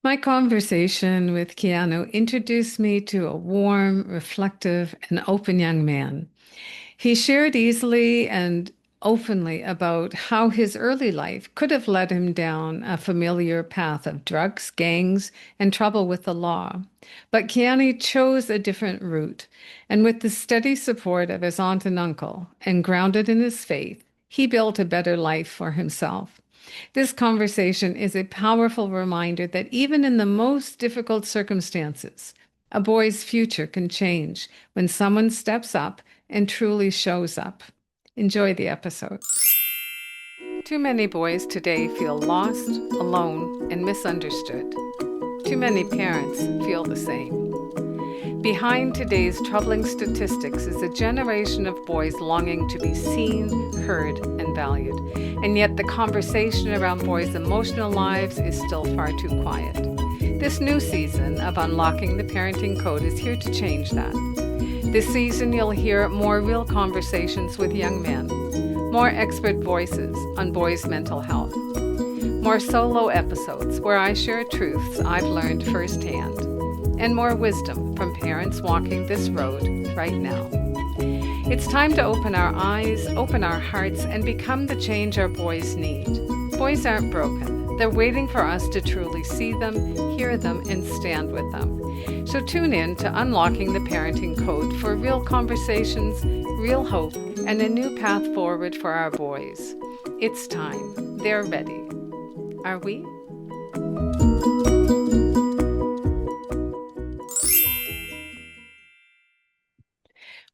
My conversation with Keanu introduced me to a warm, reflective, and open young man. He shared easily and openly about how his early life could have led him down a familiar path of drugs, gangs, and trouble with the law. But Keanu chose a different route, and with the steady support of his aunt and uncle, and grounded in his faith, he built a better life for himself. This conversation is a powerful reminder that even in the most difficult circumstances, a boy's future can change when someone steps up and truly shows up. Enjoy the episode. Too many boys today feel lost, alone, and misunderstood. Too many parents feel the same. Behind today's troubling statistics is a generation of boys longing to be seen, heard, and valued. And yet the conversation around boys' emotional lives is still far too quiet. This new season of Unlocking the Parenting Code is here to change that. This season, you'll hear more real conversations with young men, more expert voices on boys' mental health, more solo episodes where I share truths I've learned firsthand, and more wisdom from parents walking this road right now. It's time to open our eyes, open our hearts, and become the change our boys need. Boys aren't broken. They're waiting for us to truly see them, hear them, and stand with them. So tune in to Unlocking the Parenting Code for real conversations, real hope, and a new path forward for our boys. It's time. They're ready. Are we?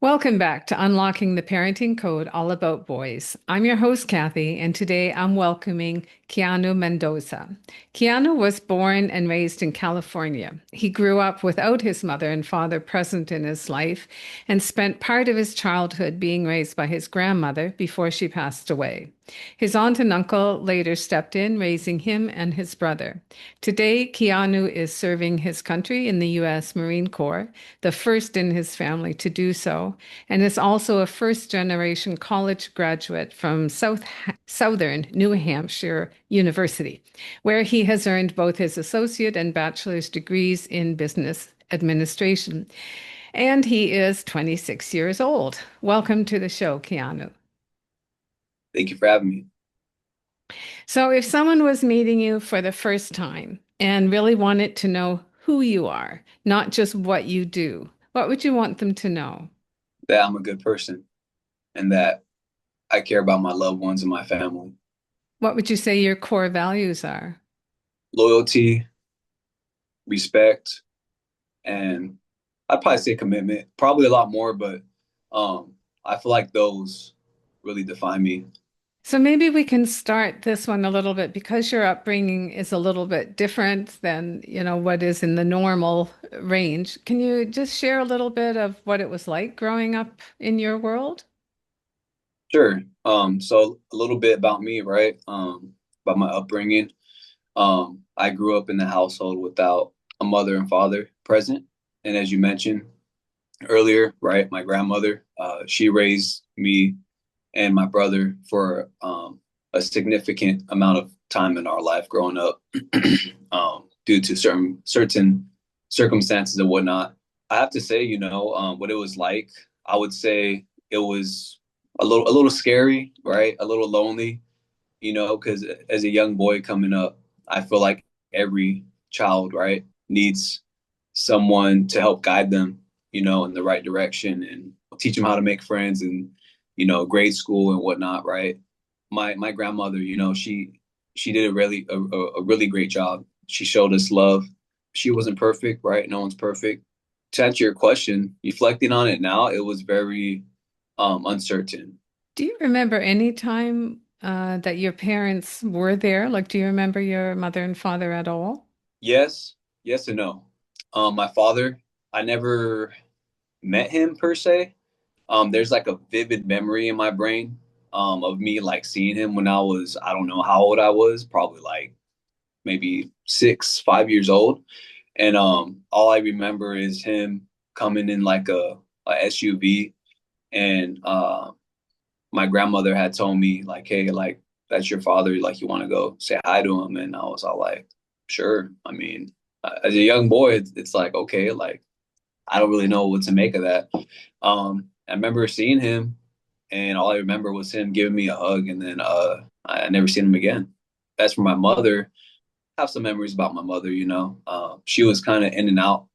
Welcome back to Unlocking the Parenting Code, all about boys. I'm your host, Kathy, and today I'm welcoming Keanu Mendoza. Keanu was born and raised in California. He grew up without his mother and father present in his life and spent part of his childhood being raised by his grandmother before she passed away. His aunt and uncle later stepped in, raising him and his brother. Today, Keanu is serving his country in the U.S. Marine Corps, the first in his family to do so, and is also a first-generation college graduate from Southern New Hampshire University, where he has earned both his associate and bachelor's degrees in business administration. And he is 26 years old. Welcome to the show, Keanu. Thank you for having me. So, if someone was meeting you for the first time and really wanted to know who you are, not just what you do, what would you want them to know? That I'm a good person and that I care about my loved ones and my family. What would you say your core values are? Loyalty, respect, and I'd probably say commitment. Probably a lot more, but I feel like those really define me. So, maybe we can start this one a little bit because your upbringing is a little bit different than, what is in the normal range. Can you just share a little bit of what it was like growing up in your world? Sure. So a little bit about me, right? About my upbringing. I grew up in a household without a mother and father present. And as you mentioned earlier, right, my grandmother, she raised me and my brother for a significant amount of time in our life growing up, due to certain circumstances and whatnot. I have to say, what it was like. I would say it was a little scary, right? A little lonely, because as a young boy coming up, I feel like every child, right, needs someone to help guide them, in the right direction and teach them how to make friends and, grade school and whatnot, right? My grandmother, she did a really great job. She showed us love. She wasn't perfect, right? No one's perfect. To answer your question, reflecting on it now, it was very uncertain. Do you remember any time that your parents were there? Like, do you remember your mother and father at all? Yes, yes and no. My father, I never met him per se. There's like a vivid memory in my brain of me like seeing him when I don't know how old I was, probably like maybe 5 years old. And all I remember is him coming in like a SUV, and my grandmother had told me like, hey, like that's your father, like you want to go say hi to him, and I was all like, sure. I mean, As a young boy, it's like, okay, like I don't really know what to make of that. I remember seeing him, and all I remember was him giving me a hug, and then I never seen him again. As for my mother, I have some memories about my mother. She was kind of in and out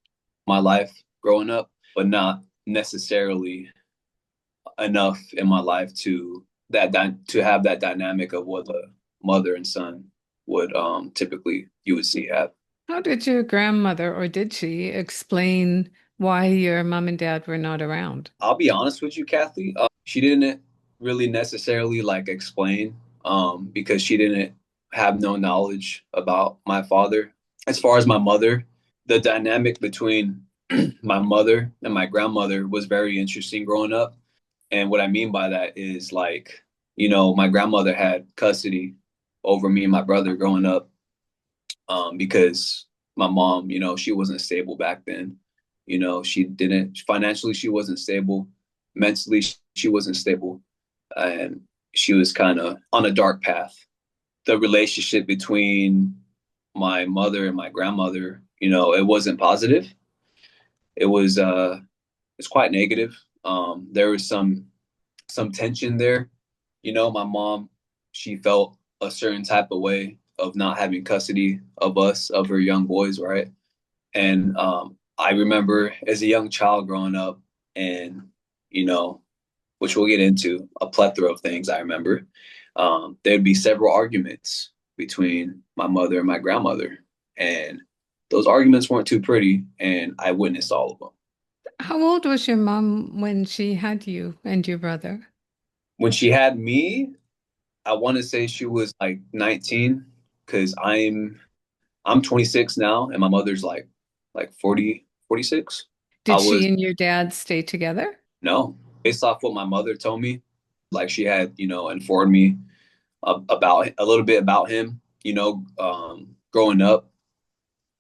my life growing up, but not necessarily enough in my life to have that dynamic of what a mother and son would typically you would see have. How did your grandmother, or did she, explain why your mom and dad were not around? I'll be honest with you, Kathy. She didn't really necessarily like explain because she didn't have no knowledge about my father. As far as my mother, the dynamic between my mother and my grandmother was very interesting growing up. And what I mean by that is like, my grandmother had custody over me and my brother growing up because my mom, she wasn't stable back then. She didn't financially, she wasn't stable. Mentally, she wasn't stable. And she was kind of on a dark path. The relationship between my mother and my grandmother, it wasn't positive. It was it's quite negative. There was some tension there. My mom, she felt a certain type of way of not having custody of us, of her young boys, right? And I remember as a young child growing up, and you know, which we'll get into a plethora of things. I remember there'd be several arguments between my mother and my grandmother, and those arguments weren't too pretty, and I witnessed all of them. How old was your mom when she had you and your brother? When she had me, I want to say she was like 19 because I'm 26 now and my mother's like 40, 46. I Did was she and your dad stay together? no, based off what my mother told me, like she had, informed me about a little bit about him, growing up,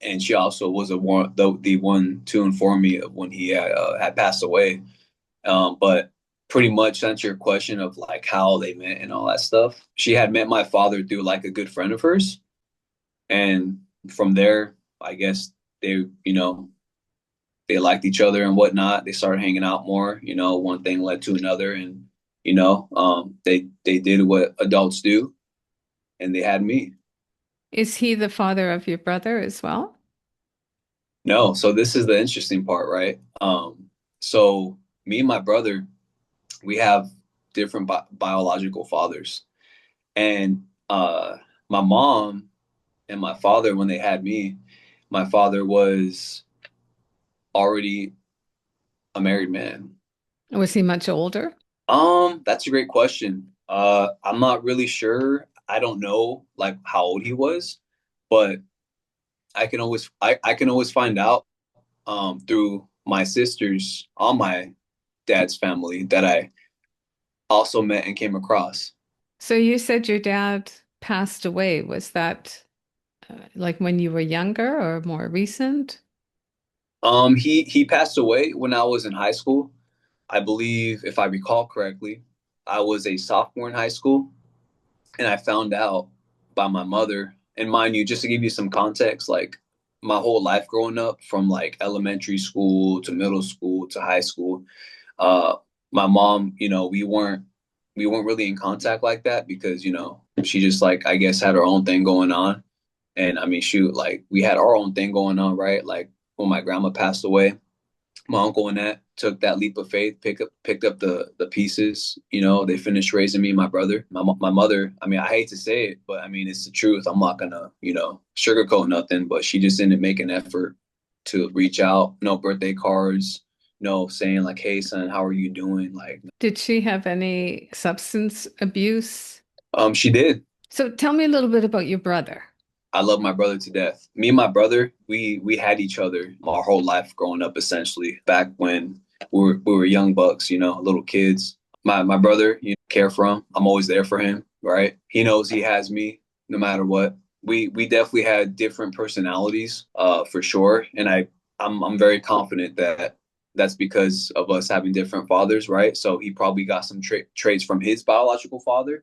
and she also was the one to inform me of when he had passed away. But pretty much to answer your question of like how they met and all that stuff, she had met my father through like a good friend of hers. And from there, I guess they liked each other and whatnot. They started hanging out more, one thing led to another. And, they did what adults do and they had me. Is he the father of your brother as well? No. So this is the interesting part, right? So me and my brother, we have different biological fathers. And my mom and my father, when they had me, my father was already a married man. Was he much older? That's a great question. I'm not really sure. I don't know like how old he was, but I can always find out through my sisters on my dad's family that I also met and came across. So you said your dad passed away. Was that like when you were younger or more recent? He passed away when I was in high school. I believe, if I recall correctly, I was a sophomore in high school, and I found out by my mother. And mind you, just to give you some context, like my whole life growing up, from like elementary school to middle school to high school, uh, my mom, we weren't really in contact like that because she just like I guess had her own thing going on. And I mean, shoot, like we had our own thing going on, right? Like when my grandma passed away, my uncle and that took that leap of faith, picked up the pieces. They finished raising me and my brother. My mother. I mean, I hate to say it, but I mean it's the truth. I'm not gonna sugarcoat nothing. But she just didn't make an effort to reach out. No birthday cards. No saying like, "Hey, son, how are you doing?" Like, Did she have any substance abuse? she did. So tell me a little bit about your brother. I love my brother to death. Me and my brother, we had each other our whole life growing up, essentially. Back when we were young bucks, little kids. My brother, care for him. I'm always there for him, right? He knows he has me no matter what. We definitely had different personalities, for sure. And I'm very confident that that's because of us having different fathers, right? So he probably got some traits from his biological father,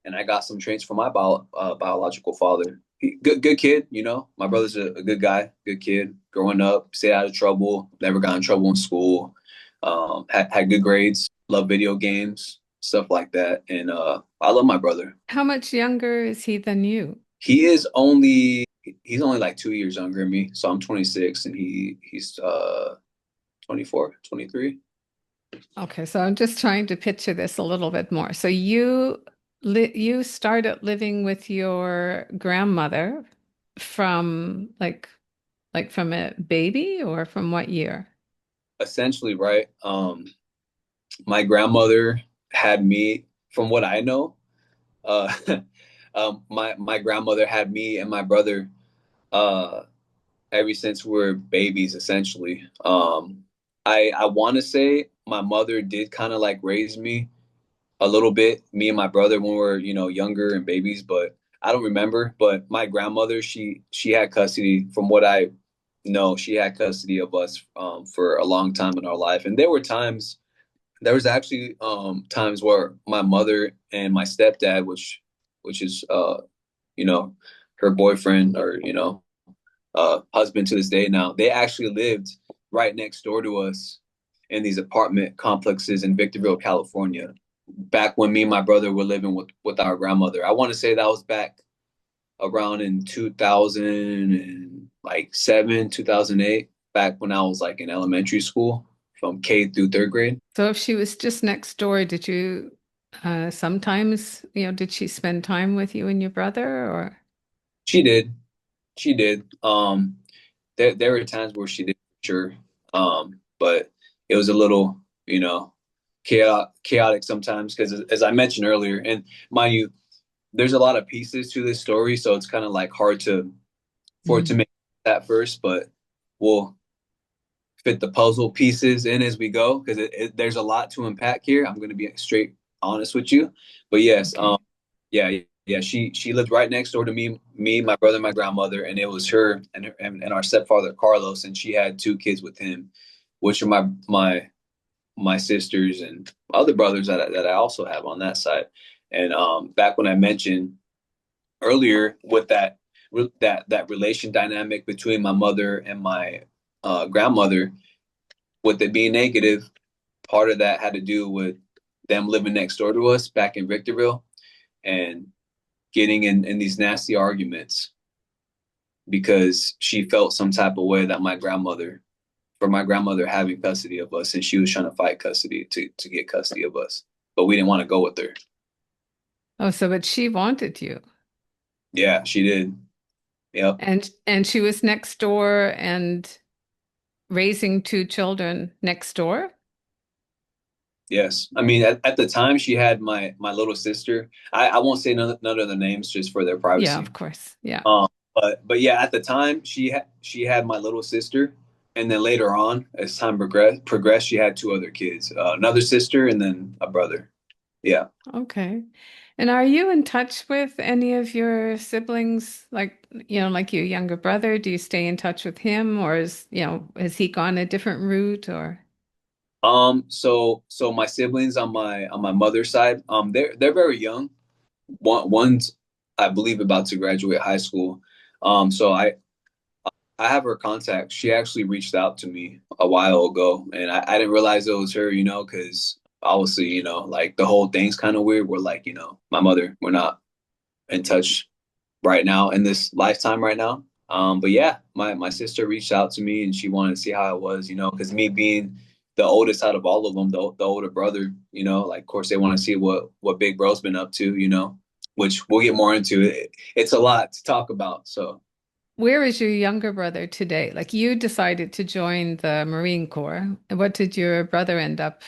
and I got some traits from my biological father. Good kid, you know. My brother's a good guy, good kid. Growing up, stayed out of trouble, never got in trouble in school. Had good grades, love video games, stuff like that. And I love my brother. How much younger is he than you? He's only like 2 years younger than me. So I'm 26 and he's 24, 23. Okay, so I'm just trying to picture this a little bit more. So you started living with your grandmother from like from a baby or from what year? Essentially, right? My grandmother had me, from what I know, uh, my grandmother had me and my brother uh, ever since we were babies, essentially. I want to say my mother did kind of like raise me a little bit, me and my brother when we were, younger and babies, but I don't remember. But my grandmother, she had custody, from what I know, she had custody of us for a long time in our life. And there was actually times where my mother and my stepdad, which is you know, her boyfriend, or husband to this day now, they actually lived right next door to us in these apartment complexes in Victorville, California. Back when me and my brother were living with our grandmother. I want to say that was back around in 2007, 2008, back when I was like in elementary school from K through third grade. So if she was just next door, did you sometimes, did she spend time with you and your brother or? She did. She did. There were times where she did, sure. But it was a little, chaotic sometimes because, as I mentioned earlier, and mind you, there's a lot of pieces to this story, so it's kind of like hard to for it to Mm. make that first, but we'll fit the puzzle pieces in as we go because there's a lot to unpack here. I'm going to be straight honest with you, but yes, Okay. yeah, yeah. She lived right next door to me, my brother, my grandmother, and it was her and our stepfather Carlos, and she had two kids with him, which are my sisters and other brothers that I also have on that side. And back when I mentioned earlier with that relation dynamic between my mother and my grandmother, with it being negative, part of that had to do with them living next door to us back in Victorville and getting in these nasty arguments because she felt some type of way that for my grandmother having custody of us, and she was trying to fight custody to get custody of us, but we didn't want to go with her. Oh, so but she wanted you. Yeah, she did. Yep. And she was next door and raising two children next door? Yes. I mean, at the time she had my little sister. I won't say none of the names just for their Yeah, privacy. of course. Yeah. But yeah, at the time she had my little sister, and then later on, as time progressed, she had two other kids, another sister, and then a brother. Yeah. Okay. And are you in touch with any of your siblings, like your younger brother? Do you stay in touch with him, or has he gone a different route or? So my siblings on my mother's side, they're very young. One's, I believe, about to graduate high school. So I have her contact. She actually reached out to me a while ago, and I didn't realize it was her, because obviously, like the whole thing's kind of weird. We're like, my mother, we're not in touch right now in this lifetime right now. But yeah, my sister reached out to me and she wanted to see how it was, because me being the oldest out of all of them, the older brother, like of course they want to see what Big Bro's been up to, which we'll get more into. It's a lot to talk about, so. Where is your younger brother today? Like you decided to join the Marine Corps. What did your brother end up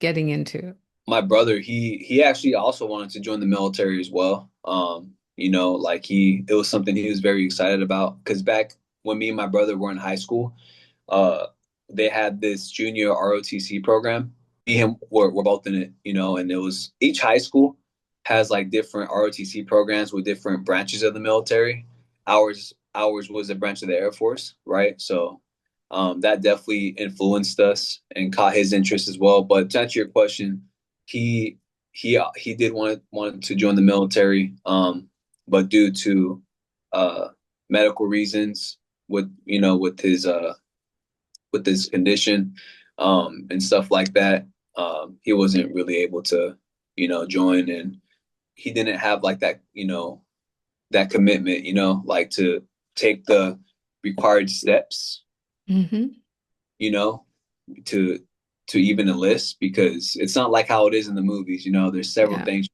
getting into? My brother, he actually also wanted to join the military as well. Like it was something he was very excited about because back when me and my brother were in high school, uh, they had this junior ROTC program. Me and him were both in it, and it was each high school has like different ROTC programs with different branches of the military. Ours was a branch of the Air Force, right? So that definitely influenced us and caught his interest as well. But to answer your question, he he did want to join the military, but due to uh medical reasons with with his condition and stuff like that, he wasn't really able to join, and he didn't have like that that commitment, like to take the required steps, Hmm. you know, to even enlist, because it's not like how it is in the movies. There's several Yeah. things.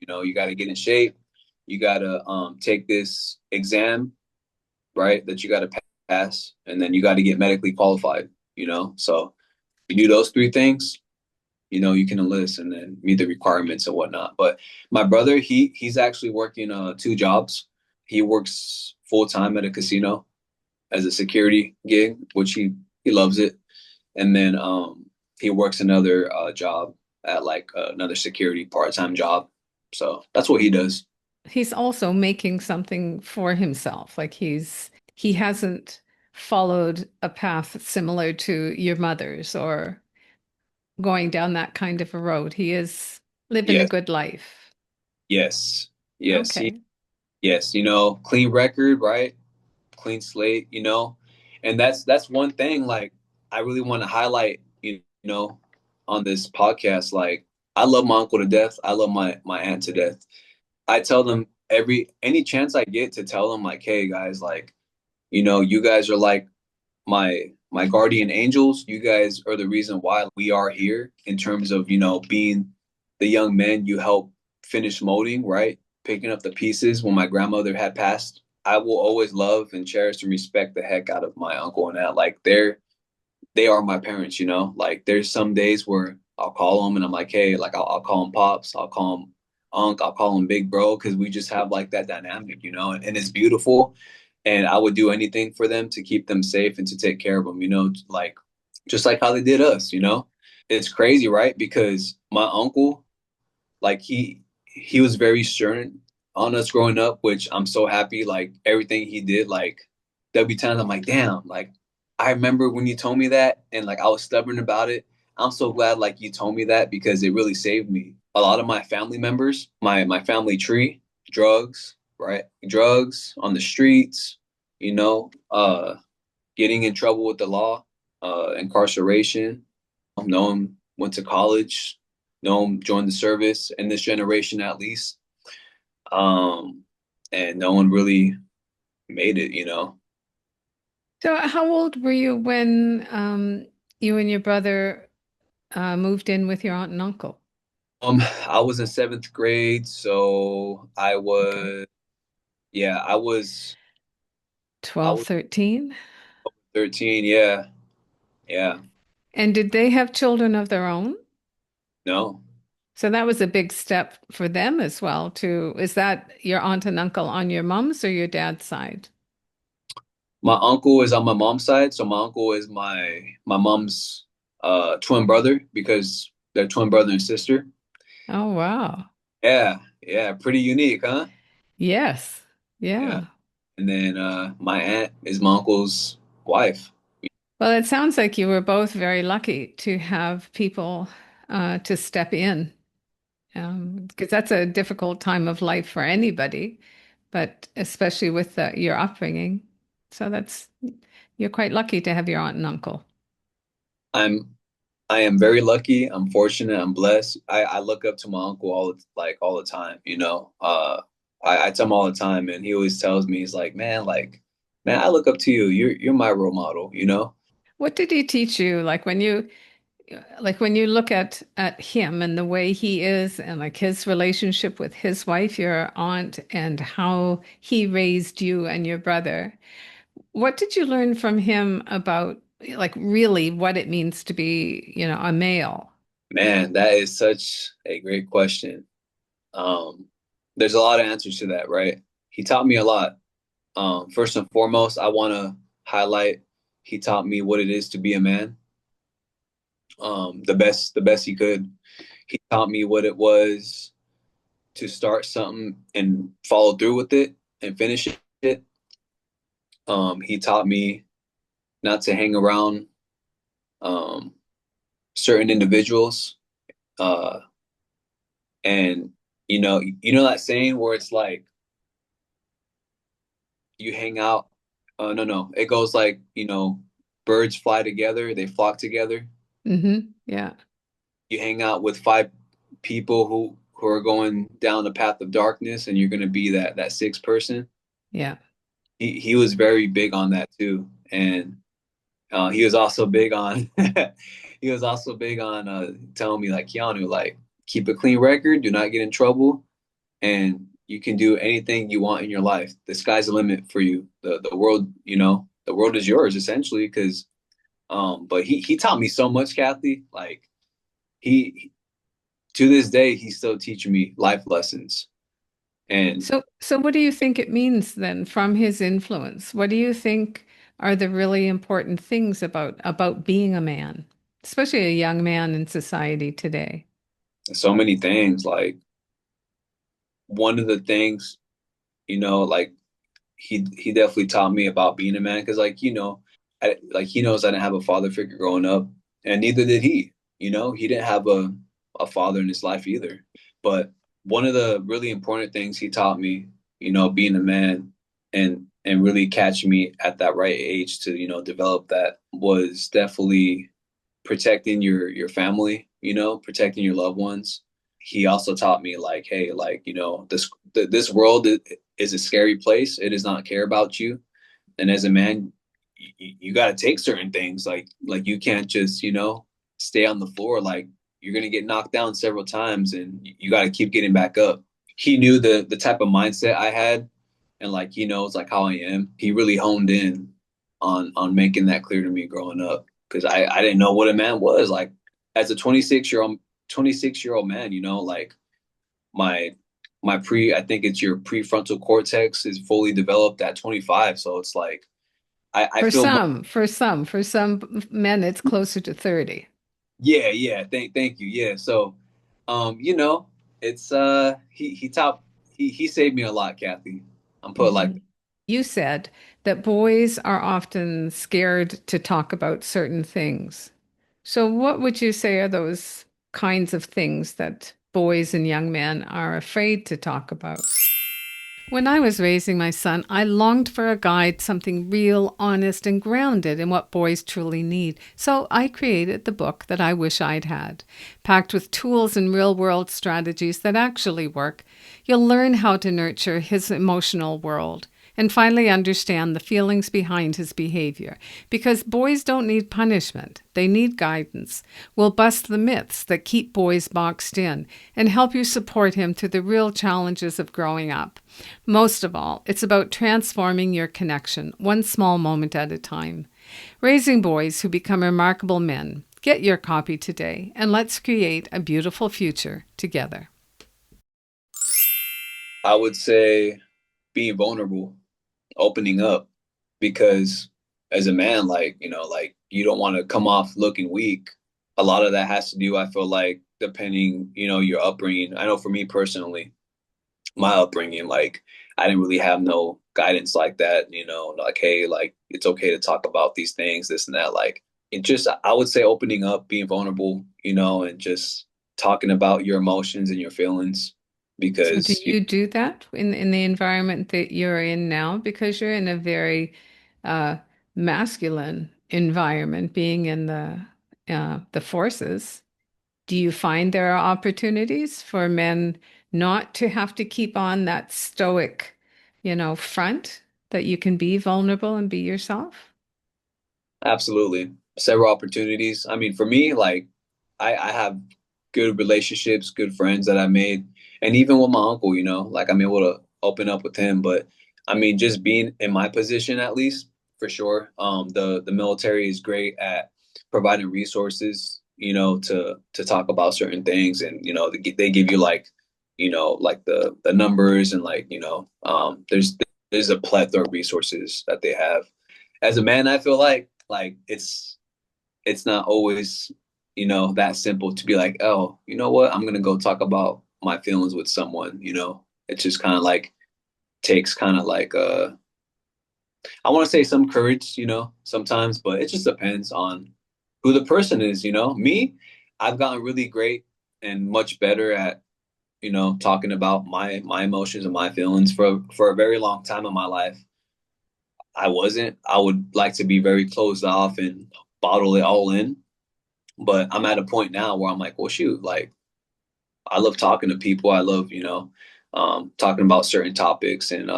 You got to get in shape. You got to take this exam, right? That you got to pass, and then you got to get medically qualified. So you do those three things, you can enlist and then meet the requirements and whatnot. But my brother, he's actually working two jobs. He works full time at a casino as a security gig, which he loves it. And then he works another job at like another security part-time job. So that's what he does. He's also making something for himself. Like he hasn't followed a path similar to your mother's or going down that kind of a road. He is living a Yes, good life. yes, yes, Okay. yes. Clean record, right? Clean slate. And that's one thing. Like I really want to highlight, on this podcast. Like I love my uncle to death. I love my aunt to death. I tell them any chance I get to tell them like, hey guys, like, you guys are like my guardian angels. You guys are the reason why we are here in terms of, being the young men you help finish molding, right? Picking up the pieces when my grandmother had passed. I will always love and cherish and respect the heck out of my uncle and aunt. Like they are my parents, Like there's some days where I'll call them and I'm like, hey, like I'll call him pops, I'll call him unc, I'll call him big bro, because we just have like that dynamic, and it's beautiful. And I would do anything for them to keep them safe and to take care of them, like just like how they did us. It's crazy, right? Because my uncle, like he was very stern on us growing up, which I'm so happy. Like everything he did, like there'll be times I'm like, damn, like I remember when you told me that, and like I was stubborn about it. I'm so glad like you told me that, because it really saved me. A lot of my family members, my family tree, drugs, right? Drugs on the streets, getting in trouble with the law, incarceration. No one went to college. No one joined the service in this generation, at least. Um, and no one really made it. So how old were you when you and your brother moved in with your aunt and uncle? I was in seventh grade, so Okay. yeah, I 12, was 13. 13. Yeah, yeah, And did they have children of their own? no. So that was a big step for them as well, too. Is that your aunt and uncle on your mom's or your dad's side? My uncle is on my mom's side, so my uncle is my mom's twin brother, because they're twin brother and sister. Oh, wow. Yeah, yeah, pretty unique, huh? Yes. Yeah. Yeah. And then my aunt is my uncle's wife. Well, it sounds like you were both very lucky to have people to step in, because that's a difficult time of life for anybody, but especially with your upbringing. So you're quite lucky to have your aunt and uncle. I'm I am very lucky. I'm fortunate. I'm blessed. I look up to my uncle all the time. I tell him all the time, and he always tells me, he's like, man, I look up to you. You're my role model. What did he teach you? Like when you look at him and the way he is and like his relationship with his wife, your aunt, and how he raised you and your brother, what did you learn from him about like really what it means to be, a male? Man, that is such a great question. Um, there's a lot of answers to that, right? He taught me a lot. First and foremost, I want to highlight he taught me what it is to be a man. The best he could. He taught me what it was to start something and follow through with it and finish it. He taught me not to hang around um, certain individuals. Uh, And you know that saying where it's like you hang out. No, no, it goes like, birds fly together, they flock together. Yeah. You hang out with five people who are going down the path of darkness, and you're going to be that sixth person. Yeah. He was very big on that too, and he was also big on he was also big on telling me like, Keanu, like, keep a clean record, do not get in trouble, and you can do anything you want in your life. The sky's the limit for you. The world, the world is yours essentially. Because but he taught me so much, Kathy. Like, he to this day he's still teaching me life lessons. And So what do you think it means then from his influence? What do you think are the really important things about being a man, especially a young man in society today? so many things, like, one of the things, like, he definitely taught me about being a man. Because, like, like, he knows I didn't have a father figure growing up, and neither did he. He didn't have a father in his life either. But one of the really important things he taught me, being a man, and really catching me at that right age to develop that, was definitely protecting your family, protecting your loved ones. He also taught me, like, hey, like, this world is a scary place. It does not care about you. And as a man, you got to take certain things, like you can't just stay on the floor. Like, you're gonna get knocked down several times, and you got to keep getting back up. He knew the type of mindset I had, and, like, he knows, like, how I am. He really honed in on making that clear to me growing up, because I didn't know what a man was. Like, as a 26-year old man, like, my my pre I think it's your prefrontal cortex is fully developed at 25. So it's like I For feel some, for some men, it's closer to 30. yeah, yeah, thank you. Yeah. So it's he saved me a lot, Kathy. I'm put it like Mhm. You said that boys are often scared to talk about certain things. So, what would you say are those kinds of things that boys and young men are afraid to talk about? When I was raising my son, I longed for a guide, something real, honest, and grounded in what boys truly need. So I created the book that I wish I'd had. Packed with tools and real world strategies that actually work, you'll learn how to nurture his emotional world and finally understand the feelings behind his behavior. Because boys don't need punishment, they need guidance. We'll bust the myths that keep boys boxed in and help you support him through the real challenges of growing up. Most of all, it's about transforming your connection, one small moment at a time. Raising boys who become remarkable men. Get your copy today, and let's create a beautiful future together. I would say being vulnerable, opening up. Because as a man, like, like, you don't want to come off looking weak. A lot of that has to do, I feel like, depending, your upbringing. I know for me personally, my upbringing, like, I didn't really have no guidance like that, like, hey, like, it's okay to talk about these things, this and that. Like, it just, I would say opening up, being vulnerable, and just talking about your emotions and your feelings. So, do Because you do that in the environment that you're in now? Because you're in a very uh, masculine environment, being in the forces. Do you find there are opportunities for men not to have to keep on that stoic, front, that you can be vulnerable and be yourself? absolutely. Several opportunities. I mean, for me, like, I have good relationships, good friends that I made. And even with my uncle, like, I'm able to open up with him. But I mean, just being in my position, at least, for sure. The military is great at providing resources, to talk about certain things. And, they give you, like, like the numbers, and, like, there's a plethora of resources that they have. As a man, I feel like it's not always, that simple to be like, oh, you know what? I'm gonna go talk about my feelings with someone. It just kind of like takes kind of like I want to say some courage, sometimes, but it just depends on who the person is. Me, I've gotten really great and much better at talking about my emotions and my feelings for a very long time in my life. I wasn't. I would like to be very closed off and bottle it all in. But I'm at a point now where I'm like, well, shoot, like I love talking to people. I love, talking about certain topics. And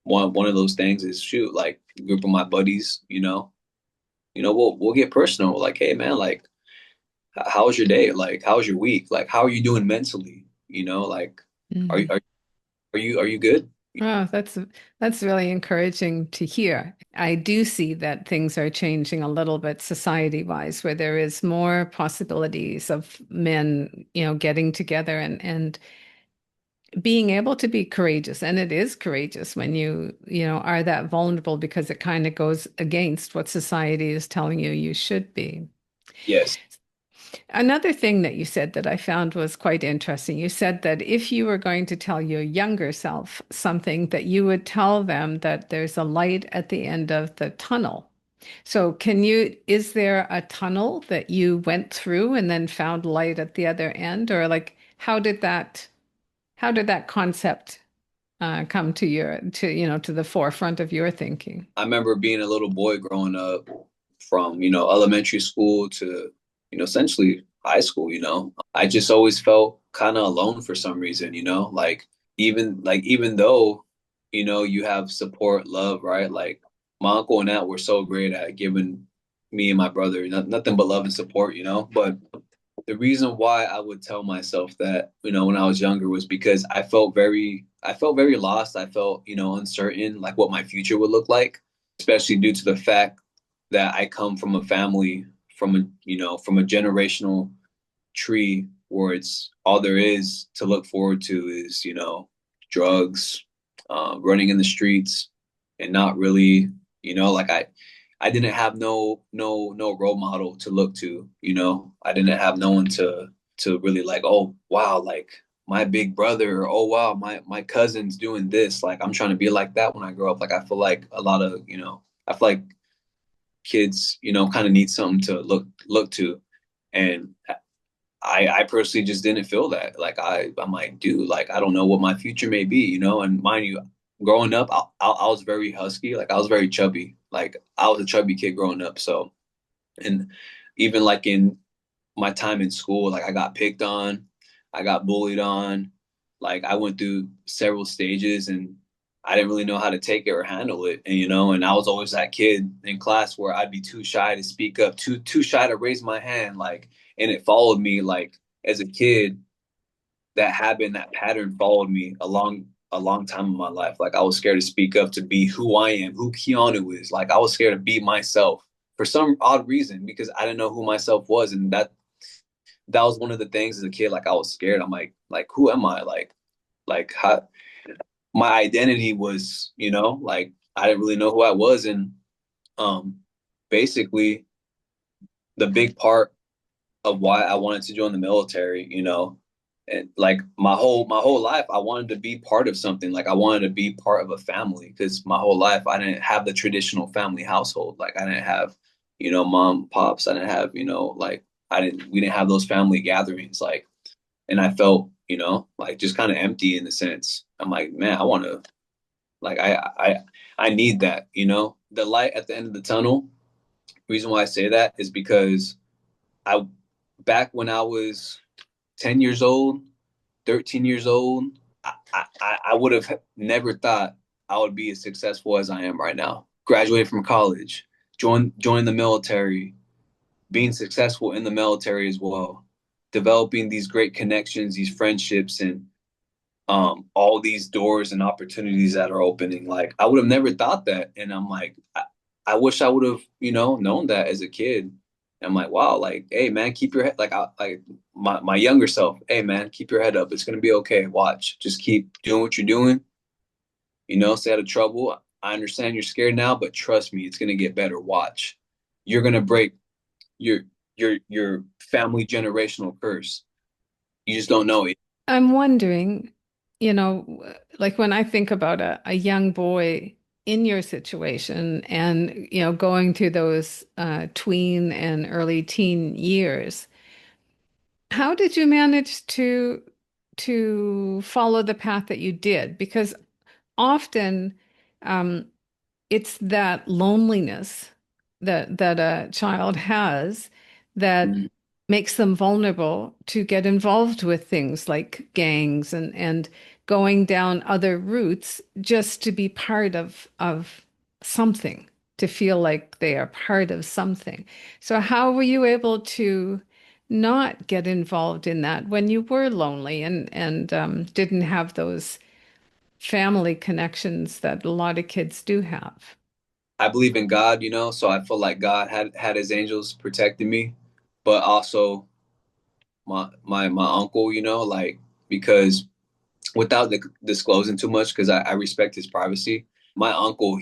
one of those things is shoot, like a group of my buddies, we'll get personal. Like, hey man, like how was your day? Like, how was your week? Like, how are you doing mentally? Like, are you Mm. are, are you good? Wow, that's really encouraging to hear. I do see that things are changing a little bit society-wise, where there is more possibilities of men, getting together and being able to be courageous. And it is courageous when you are that vulnerable because it kind of goes against what society is telling you you should be. Yes. Another thing that you said that I found was quite interesting. You said that if you were going to tell your younger self something, that you would tell them that there's a light at the end of the tunnel. So is there a tunnel that you went through and then found light at the other end? Or like, how did that concept come to the forefront of your thinking? I remember being a little boy growing up from, elementary school to, essentially high school, I just always felt kind of alone for some reason, even though, you have support, love, right? Like my uncle and aunt were so great at giving me and my brother nothing but love and support, but the reason why I would tell myself that, when I was younger was because I felt very lost. I felt, uncertain, like what my future would look like, especially due to the fact that I come from a family from a generational tree where it's all there is to look forward to is, drugs, running in the streets, and not really, like I didn't have no role model to look to, I didn't have no one to really like, oh wow, like my big brother, or oh wow, my cousin's doing this. Like I'm trying to be like that when I grow up. Like I feel like a lot of, I feel like kids, kind of need something to look to. And I personally just didn't feel that. Like I'm like, dude, like I don't know what my future may be, And mind you, growing up, I was very husky. Like I was very chubby. Like I was a chubby kid growing up. So, and even like in my time in school, like I got picked on, I got bullied on, like I went through several stages and I didn't really know how to take it or handle it. And and I was always that kid in class where I'd be too shy to speak up, too shy to raise my hand, like, and it followed me like as a kid, that habit and that pattern followed me a long time in my life. Like I was scared to speak up to be who I am, who Keanu is. Like I was scared to be myself for some odd reason because I didn't know who myself was, and that was one of the things as a kid. Like I was scared. I'm like who am I? Like how my identity was, like I didn't really know who I was, and um, basically the big part of why I wanted to join the military, and like my whole life I wanted to be part of something. Like I wanted to be part of a family because my whole life I didn't have the traditional family household. Like I didn't have, mom, pops. I didn't have, like we didn't have those family gatherings. Like, and I felt, like just kind of empty in a sense. I'm like, man, I want to, like, I need that, the light at the end of the tunnel. Reason why I say that is because I, back when I was 10 years old, 13 years old, I would have never thought I would be as successful as I am right now. Graduated from college, joined the military, being successful in the military as well, developing these great connections, these friendships, and all these doors and opportunities that are opening. Like I would have never thought that, and I'm like, I wish I would have, known that as a kid. And I'm like, wow, like, hey man, keep your head, like my younger self, hey man, keep your head up. It's gonna be okay. Watch, just keep doing what you're doing. Stay out of trouble. I understand you're scared now, but trust me, it's gonna get better. Watch, you're gonna break your your family generational curse. You just don't know it. I'm wondering, like when I think about a young boy in your situation and, going through those tween and early teen years, how did you manage to to follow the path that you did? Because often um, it's that loneliness that a child has that Mhm. makes them vulnerable to get involved with things like gangs and going down other routes just to be part of something, to feel like they are part of something. So how were you able to not get involved in that when you were lonely and didn't have those family connections that a lot of kids do have? I believe in God, so I feel like God had his angels protecting me, but also my uncle, like because without disclosing too much, because I respect his privacy. My uncle,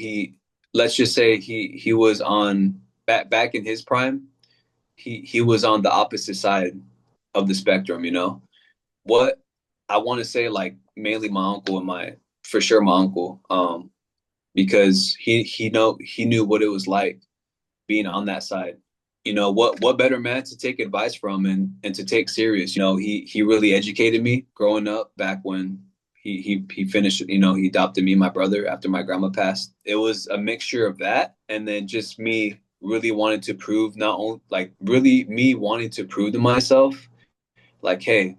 let's just say he was on back in his prime. He was on the opposite side of the spectrum. What I want to say, like mainly my uncle and my for sure my uncle, because he knew what it was like being on that side. What better man to take advice from and to take serious. He really educated me growing up back when he finished, he adopted me and my brother after my grandma passed. It was a mixture of that and then just me really wanting to prove not only like really me wanting to prove to myself like, hey,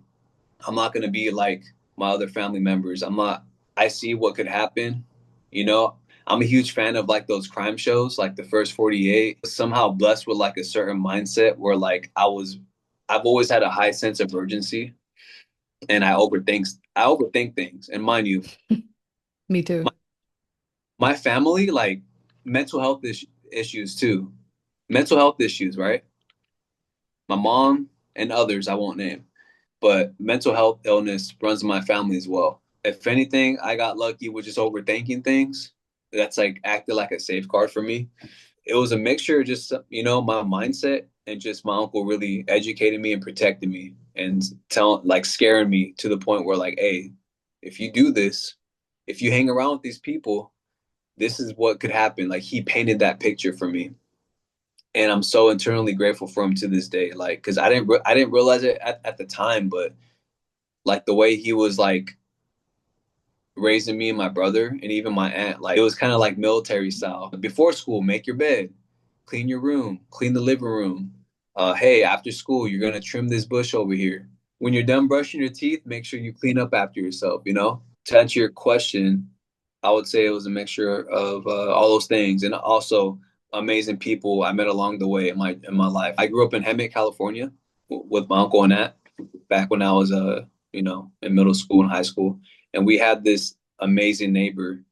I'm not gonna be like my other family members. I'm not. I see what could happen. You know, I'm a huge fan of like those crime shows, like the First 48. Somehow blessed with like a certain mindset where like I've always had a high sense of urgency, and I overthink things. And mind you, Me too. my, my family like mental health issues too. Mental health issues, right? My mom and others I won't name, but mental health illness runs in my family as well. If anything, I got lucky with just overthinking things. That's like acted like a safeguard for me. It was a mixture of just, my mindset and just my uncle really educating me and protecting me and telling, like, scaring me to the point where, like, hey, if you do this, if you hang around with these people, this is what could happen. Like, he painted that picture for me. And I'm so internally grateful for him to this day. Like, because I didn't realize it at the time, but like the way he was like raising me and my brother and even my aunt, like it was kind of like military style. Before school, make your bed, clean your room, clean the living room. Hey, after school, you're gonna trim this bush over here. When you're done brushing your teeth, make sure you clean up after yourself. To answer your question, I would say it was a mixture of all those things, and also amazing people I met along the way in my life. I grew up in Hemet, California, with my uncle and aunt back when I was in middle school and high school, and we had this amazing neighbor.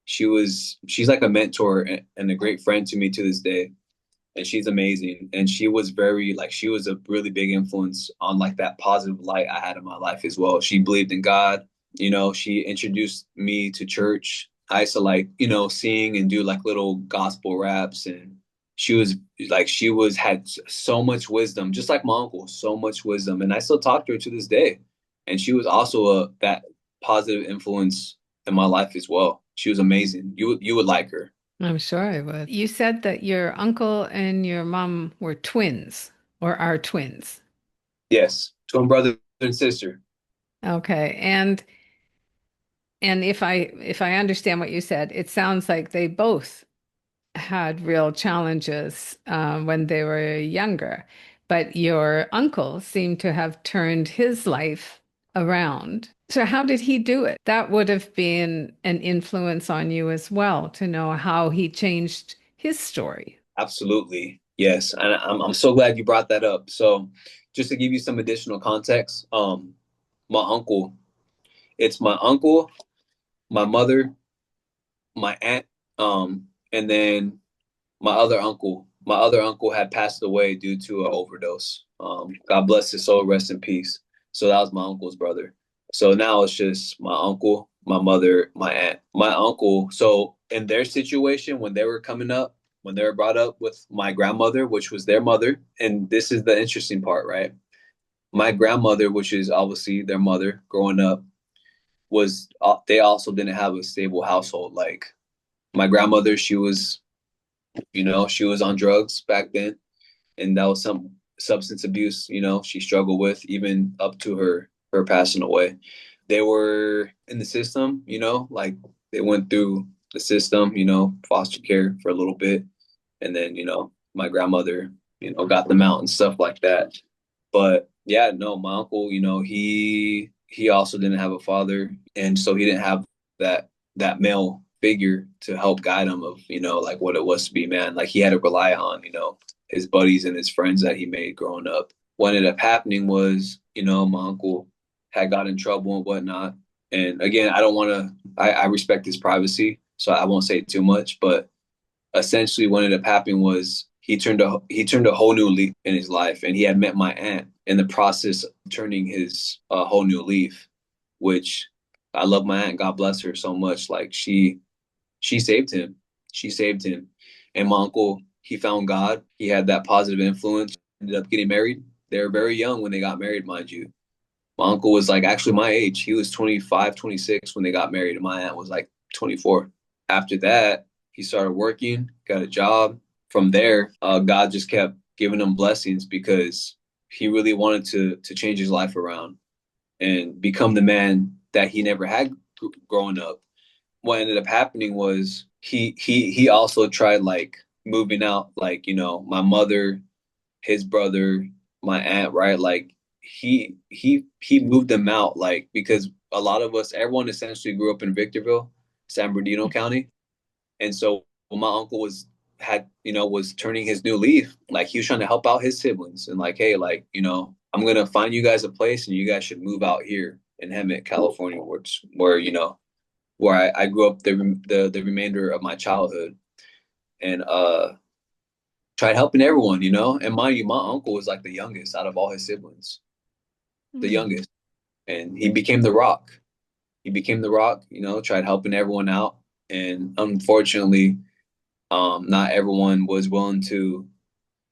She's like a mentor and a great friend to me to this day, and she's amazing. And she was a really big influence on like that positive light I had in my life as well. She believed in God. She introduced me to church. I used to like, sing and do like little gospel raps, and she had so much wisdom, just like my uncle, so much wisdom. And I still talk to her to this day. And she was also that positive influence in my life as well. She was amazing. You would like her. I'm sure I would. You said that your uncle and your mom were twins or are twins. Yes, twin brother and sister. Okay. And if I understand what you said, it sounds like they both had real challenges when they were younger, but your uncle seemed to have turned his life around. So how did he do it? That would have been an influence on you as well to know how he changed his story. Absolutely. Yes. And I'm so glad you brought that up. So just to give you some additional context, my uncle, it's my uncle, my mother, my aunt, and then my other uncle. My other uncle had passed away due to an overdose. God bless his soul, rest in peace. So that was my uncle's brother. So now it's just my uncle, my mother, my aunt. My uncle, so in their situation, when they were coming up, when they were brought up with my grandmother, which was their mother, and this is the interesting part, right? My grandmother, which is obviously their mother growing up, they also didn't have a stable household. Like my grandmother, she was on drugs back then, and that was some substance abuse, she struggled with even up to her passing away. They were in the system, like they went through the system, foster care for a little bit. And then, my grandmother, got them out and stuff like that. But yeah, no, my uncle, he also didn't have a father. And so he didn't have that male figure to help guide him of, like what it was to be man. Like he had to rely on, his buddies and his friends that he made growing up. What ended up happening was, my uncle had got in trouble and whatnot. And again, I don't want to, I respect his privacy, so I won't say too much, but essentially what ended up happening was he turned a whole new leaf in his life, and he had met my aunt in the process of turning his whole new leaf, which I love my aunt. God bless her so much. Like she saved him. She saved him. And my uncle, he found God. He had that positive influence. Ended up getting married. They were very young when they got married, mind you. My uncle was like actually my age. He was 25, 26 when they got married, and my aunt was like 24. After that, he started working, got a job. From there, God just kept giving him blessings because he really wanted to change his life around and become the man that he never had growing up. What ended up happening was he also tried like moving out, like my mother, his brother, my aunt, right? Like he moved them out, like because a lot of us, everyone essentially grew up in Victorville, San Bernardino County, and so when my uncle was turning his new leaf, like he was trying to help out his siblings and like, hey, like I'm gonna find you guys a place and you guys should move out here in Hemet, California, where I grew up the remainder of my childhood, and tried helping everyone, And mind you, my uncle was like the youngest out of all his siblings, the Mm. youngest, and he became the rock. He became the rock, tried helping everyone out, and unfortunately, not everyone was willing to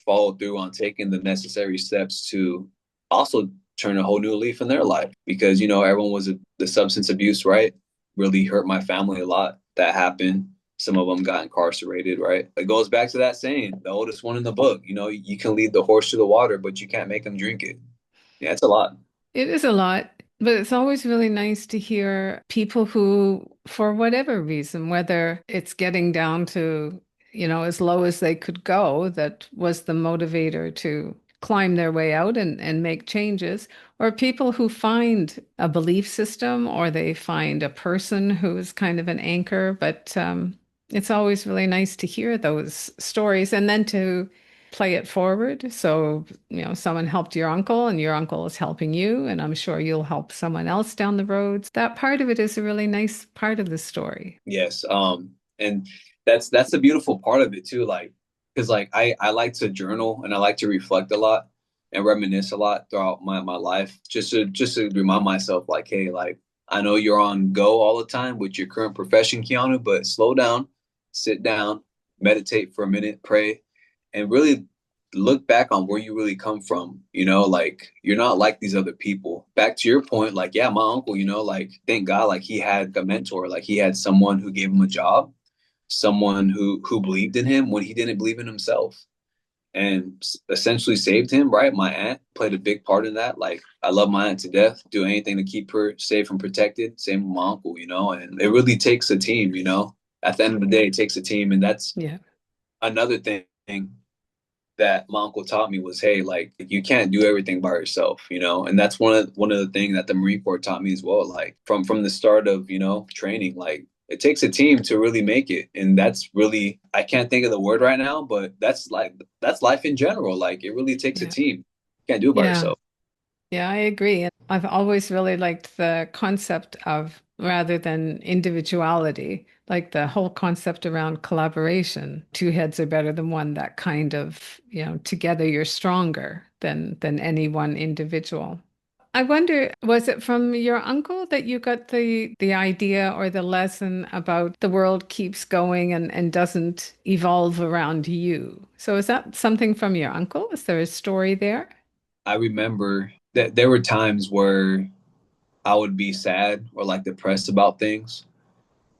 follow through on taking the necessary steps to also turn a whole new leaf in their life because everyone was the substance abuse, right? Really hurt my family a lot. That happened. Some of them got incarcerated, right? It goes back to that saying, the oldest one in the book. You can lead the horse to the water, but you can't make him drink it. Yeah, it's a lot. It is a lot, but it's always really nice to hear people who, for whatever reason, whether it's getting down to, as low as they could go, that was the motivator to climb their way out and make changes, or people who find a belief system or they find a person who is kind of an anchor. But it's always really nice to hear those stories and then to play it forward. So, someone helped your uncle and your uncle is helping you, and I'm sure you'll help someone else down the road. That part of it is a really nice part of the story. Yes. And that's a beautiful part of it too. Like, because like I like to journal and I like to reflect a lot and reminisce a lot throughout my life, just to remind myself, like, hey, like I know you're on go all the time with your current profession, Keanu, but slow down, sit down, meditate for a minute, pray, and really look back on where you really come from. Like you're not like these other people. Back to your point, like, yeah, my uncle, like thank God, like he had a mentor, like he had someone who gave him a job, someone who believed in him when he didn't believe in himself, and essentially saved him, right? My aunt played a big part in that. Like I love my aunt to death, do anything to keep her safe and protected. Same with my uncle, and it really takes a team. At the end of the day, it takes a team, and that's Yeah. another thing that my uncle taught me was, hey, like you can't do everything by yourself, and that's one of the things that the Marine Corps taught me as well. Like from the start of training, like it takes a team to really make it, and that's really, I can't think of the word right now, but that's life in general. Like it really takes a Yeah. team. You can't do it by Yeah. yourself. Yeah, I agree. And I've always really liked the concept of rather than individuality, like the whole concept around collaboration. Two heads are better than one, that kind of, together you're stronger than any one individual. I wonder, was it from your uncle that you got the idea or the lesson about the world keeps going and doesn't evolve around you? So is that something from your uncle? Is there a story there? I remember that there were times where I would be sad or like depressed about things,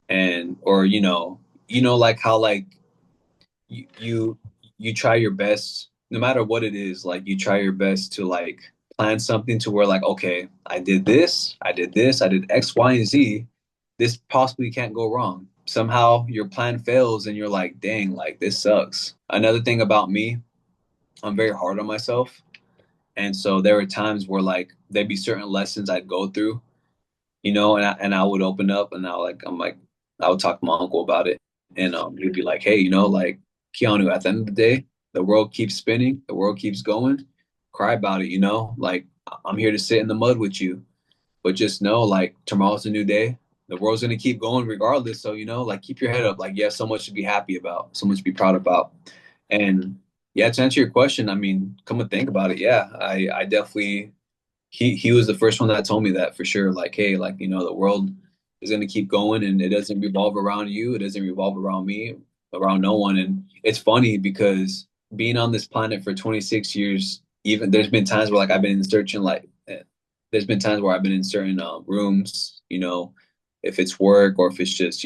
and or like how like you you try your best no matter what it is, like you try your best to like plan something to where like, okay, I did this, I did this, I did X, Y, and Z. This possibly can't go wrong. Somehow your plan fails and you're like, dang, like this sucks. Another thing about me, I'm very hard on myself. And so there were times where like there'd be certain lessons I'd go through, and I would open up and I would talk to my uncle about it. And he'd be like, hey, like Keanu, at the end of the day, the world keeps spinning, the world keeps going. Cry about it, like I'm here to sit in the mud with you. But just know, like, tomorrow's a new day. The world's gonna keep going regardless. So, like, keep your head up. Like, you have so much to be happy about, so much to be proud about. And yeah, to answer your question, I mean, come and think about it. Yeah, I definitely he was the first one that told me that for sure. Like, hey, like, the world is gonna keep going and it doesn't revolve around you, it doesn't revolve around me, around no one. And it's funny because being on this planet for 26 years, even there's been times where like I've been searching like there's been times where I've been in certain rooms, if it's work or if it's just,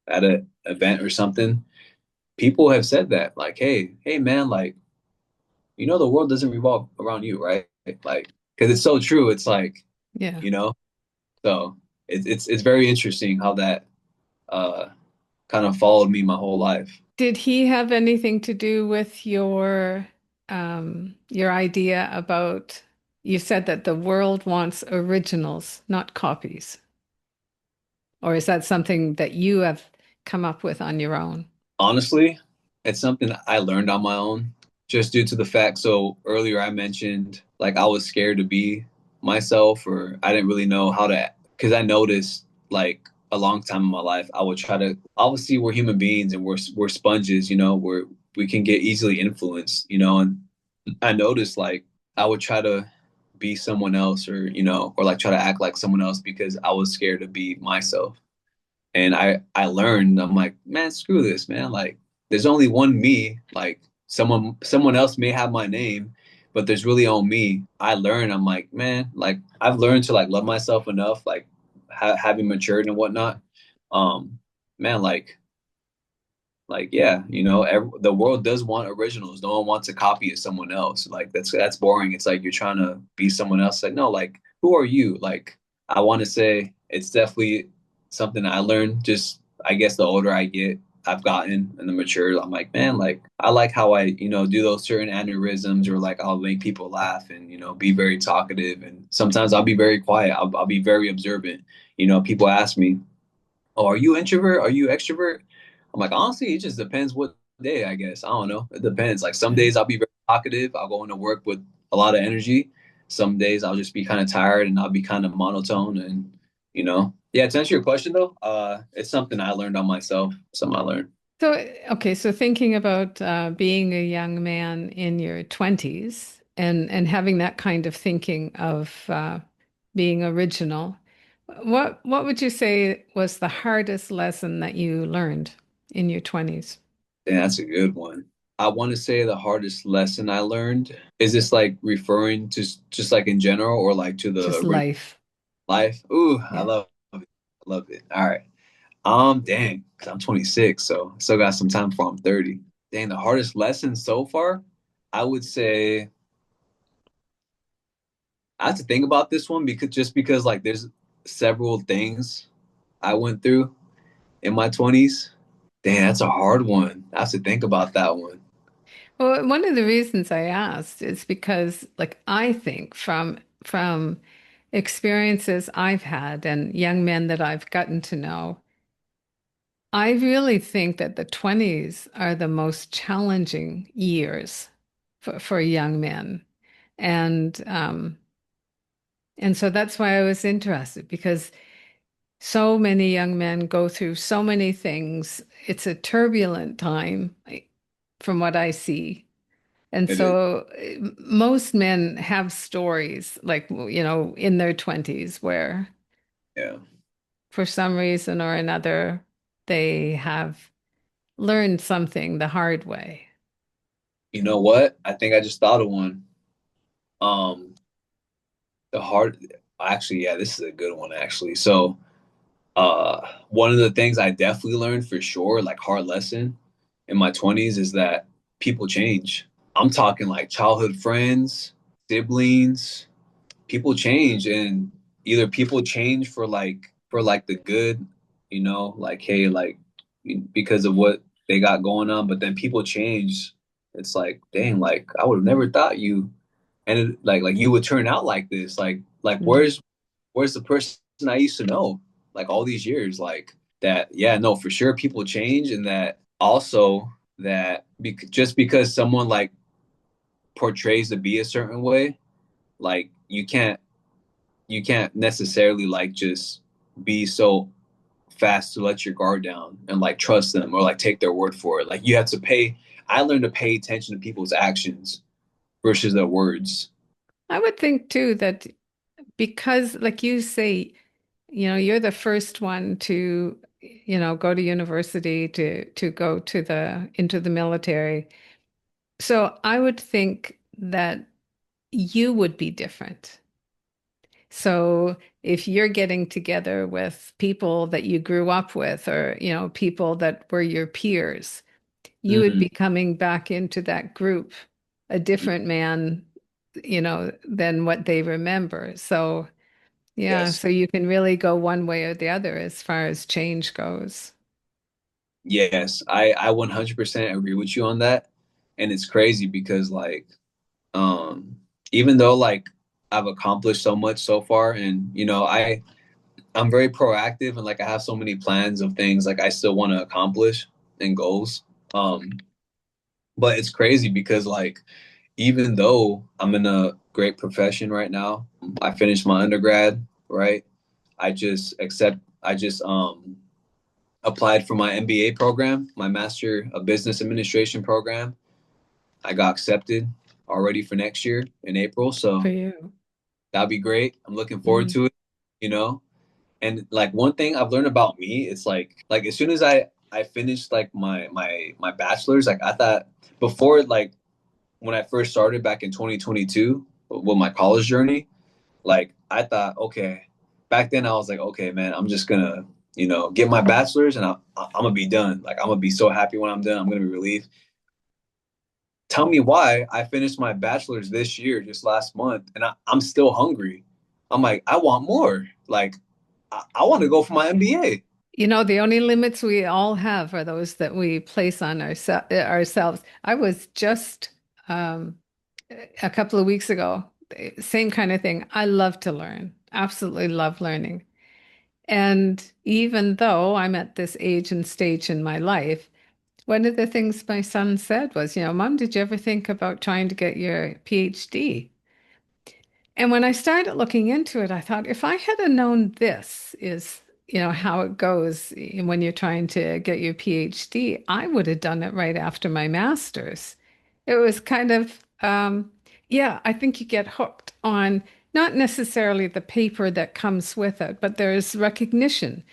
at an event or something. People have said that, like, hey, man, like, the world doesn't revolve around you, right? Like, because it's so true. It's like, Yeah. you know, so it's very interesting how that uh kind of followed me my whole life. Did he have anything to do with your idea about you said that the world wants originals, not copies? Or is that something that you have come up with on your own? Honestly, it's something that I learned on my own just due to the fact. So earlier I mentioned like I was scared to be myself, or I didn't really know how to, because I noticed like a long time in my life, I would try to, obviously we're human beings and we're sponges, we can get easily influenced, and I noticed like I would try to be someone else, or like try to act like someone else because I was scared to be myself. And I learned, I'm like, man, screw this, man. Like, there's only one me. Like, someone else may have my name, but there's really on me. I learned, I'm like, man, like I've learned to like love myself enough, like having matured and whatnot. Um, man, like yeah, the world does want originals. No one wants a copy of someone else. Like that's boring. It's like you're trying to be someone else. Like no, like who are you? Like I want to say it's definitely something I learned. Just I guess the older I get, I've gotten and the mature. I'm like man, like I like how I do those certain aneurysms, or like I'll make people laugh and be very talkative. And sometimes I'll be very quiet. I'll be very observant. People ask me, oh, are you introvert? Are you extrovert? I'm like, honestly, it just depends what day, I guess. I don't know. It depends. Like some Yeah. days I'll be very talkative. I'll go into work with a lot of energy. Some days I'll just be kind of tired and I'll be kind of monotone and Yeah, to answer your question though, it's something I learned on myself. Something I learned. So, okay, so thinking about being a young man in your 20s and having that kind of thinking of being original, what would you say was the hardest lesson that you learned in your 20s? And that's a good one. I want to say the hardest lesson I learned is this like referring to just like in general or like to the Just original life. life. Ooh, I Yeah. love it. I love it. All right. Dang, because I'm 26, so I still got some time before I'm 30. Dang, the hardest lesson so far, I would say I have to think about this one because like there's several things I went through in my 20s. Dang, that's a hard one. I have to think about that one. Well, one of the reasons I asked is because, like, I think from experiences I've had and young men that I've gotten to know, I really think that the 20s are the most challenging years for young men. And and so that's why I was interested because so many young men go through so many things. It's a turbulent time from what I see. And It is. so most men have stories like, in their 20s where Yeah. for some reason or another, they have learned something the hard way. You know what? I think I just thought of one. Um, the hard actually, yeah, this is a good one actually. So, one of the things I definitely learned for sure, like hard lesson in my 20s is that people change. I'm talking like childhood friends, siblings, people change, and either people change for like the good, you know, like hey, like because of what they got going on, but then people change. It's like, dang, like I would have never thought you and like you would turn out like this. Like Mm. where's the person I used to know like all these years? Like that, yeah, no, for sure people change, and that also that just because someone like portrays to be a certain way, like you can't necessarily like just be so fast to let your guard down and like trust them or like take their word for it. Like you have to pay. I learned to pay attention to people's actions versus their words. I would think too that because, like you say, you're the first one to, go to university, to go to the into the military. So I would think that you would be different. So if you're getting together with people that you grew up with, or, people that were your peers, you would Mm, be coming back into that group a different man, than what they remember. So yeah, yes, so you can really go one way or the other as far as change goes. yes, I 100% agree with you on that, and it's crazy because like um even though like I've accomplished so much so far, and you know I'm very proactive, and like I have so many plans of things like I still want to accomplish and goals. But it's crazy because like even though I'm in a great profession right now, I finished my undergrad, right? I just applied for my MBA program, my Master of Business Administration program. I got accepted already for next year in April, For so you. that'll be great. I'm looking forward Mm. to it, you know. And like one thing I've learned about me, it's like as soon as I finished like my bachelor's, like I thought before like when I first started back in 2022 with my college journey, like I thought, okay, back then I was like, okay, man, I'm just gonna, you know, get my bachelor's and I'm gonna be done. Like I'm gonna be so happy when I'm done. I'm gonna be relieved. Tell me why I finished my bachelor's this year, just last month, and I'm still hungry. I'm like, I want more. Like I want to go for my MBA. The only limits we all have are those that we place on ourselves. I was just um, a couple of weeks ago, same kind of thing. I love to learn, absolutely love learning. And even though I'm at this age and stage in my life, one of the things my son said was, Mom, did you ever think about trying to get your PhD? And when I started looking into it, I thought if I had have known this is, how it goes when you're trying to get your PhD, I would have done it right after my master's. It was kind of, yeah, I think you get hooked on not necessarily the paper that comes with it, but there's recognition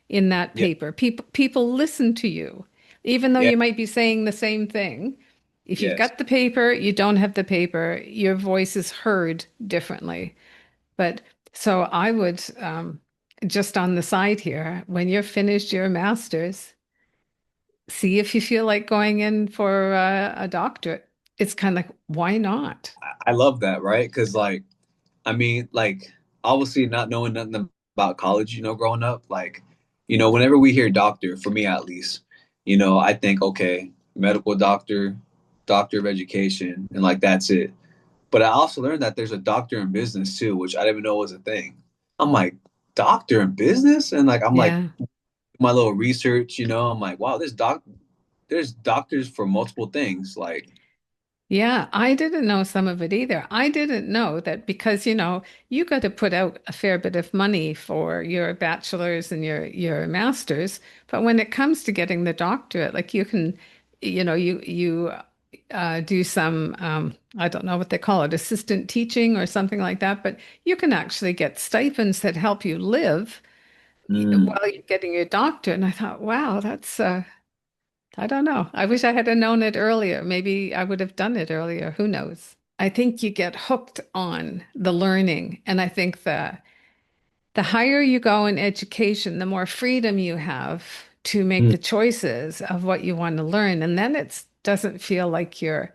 in that Yeah, paper. People listen to you, even though yeah, you might be saying the same thing. If you've yes. got the paper, you don't have the paper, your voice is heard differently. But so I would, just on the side here, when you're finished your master's, see if you feel like going in for a doctorate. It's kind of like, why not? I love that, right? Because like I mean, like obviously not knowing nothing about college, you know, growing up, like, you know, whenever we hear doctor, for me at least, you know, I think, okay, medical doctor, doctor of education, and like that's it. But I also learned that there's a doctor in business too, which I didn't even know was a thing. I'm like, doctor in business? And like I'm like Yeah. my little research, you know, I'm like, wow, there's doctors for multiple things. Like, Yeah, I didn't know some of it either. I didn't know that because, you got to put out a fair bit of money for your bachelor's and your master's, but when it comes to getting the doctorate, like you can, you do some I don't know what they call it, assistant teaching or something like that, but you can actually get stipends that help you live mm, while you're getting your doctorate. And I thought, wow, that's I don't know. I wish I had have known it earlier. Maybe I would have done it earlier. Who knows? I think you get hooked on the learning. And I think the higher you go in education, the more freedom you have to make mm, the choices of what you want to learn. And then it doesn't feel like you're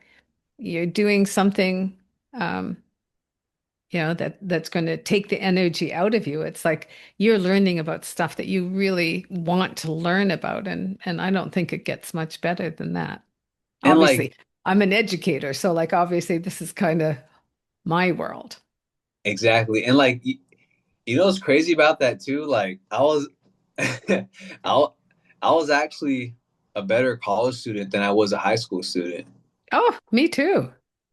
doing something. that's going to take the energy out of you. It's like you're learning about stuff that you really want to learn about, and I don't think it gets much better than that. And like Obviously, I'm an educator, so like obviously this is kind of my world. exactly. And like you know what's crazy about that too? Like I was I, I was actually a better college student than I was a high school student. Oh, me too.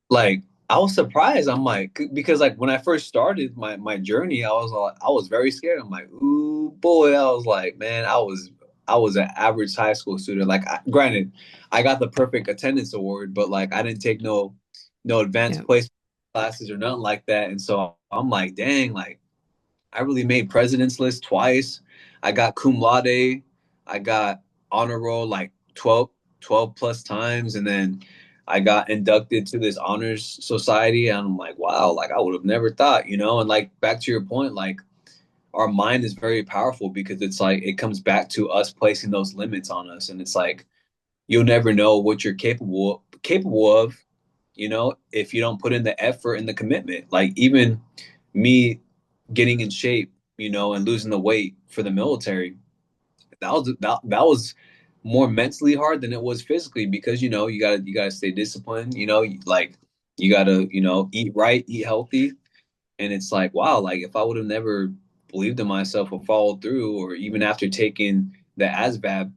Like I was surprised. I'm like, because like when I first started my journey, I was very scared. I'm like, ooh boy. I was like, man, I was an average high school student. Like, granted, I got the perfect attendance award, but like I didn't take no Yeah. advanced placement classes or nothing like that. And so I'm like, dang, like I really made president's list twice. I got cum laude. I got honor roll like 12 plus times. And then I got inducted to this honors society. And I'm like, wow, like I would have never thought, you know? And like back to your point, like our mind is very powerful because it's like it comes back to us placing those limits on us. And it's like you'll never know what you're capable of, you know, if you don't put in the effort and the commitment. Like even me getting in shape, you know, and losing the weight for the military, that was more mentally hard than it was physically because you know you gotta stay disciplined. You know, like you gotta eat right, eat healthy, and it's like wow, like if I would have never believed in myself or followed through, or even after taking the ASVAB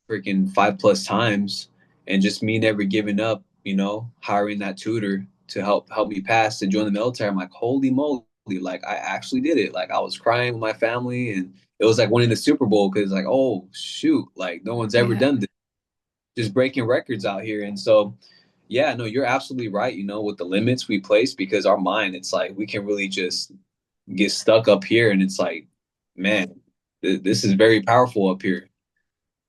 freaking 5 plus times, and just me never giving up, you know, hiring that tutor to help me pass to join the military. I'm like, holy moly, like I actually did it. Like I was crying with my family, and it was like winning the Super Bowl because like, oh shoot, like no one's ever Yeah. done this, just breaking records out here. And so, yeah, no, you're absolutely right. You know, with the limits we place, because our mind, it's like we can really just get stuck up here, and it's like, man, this is very powerful up here.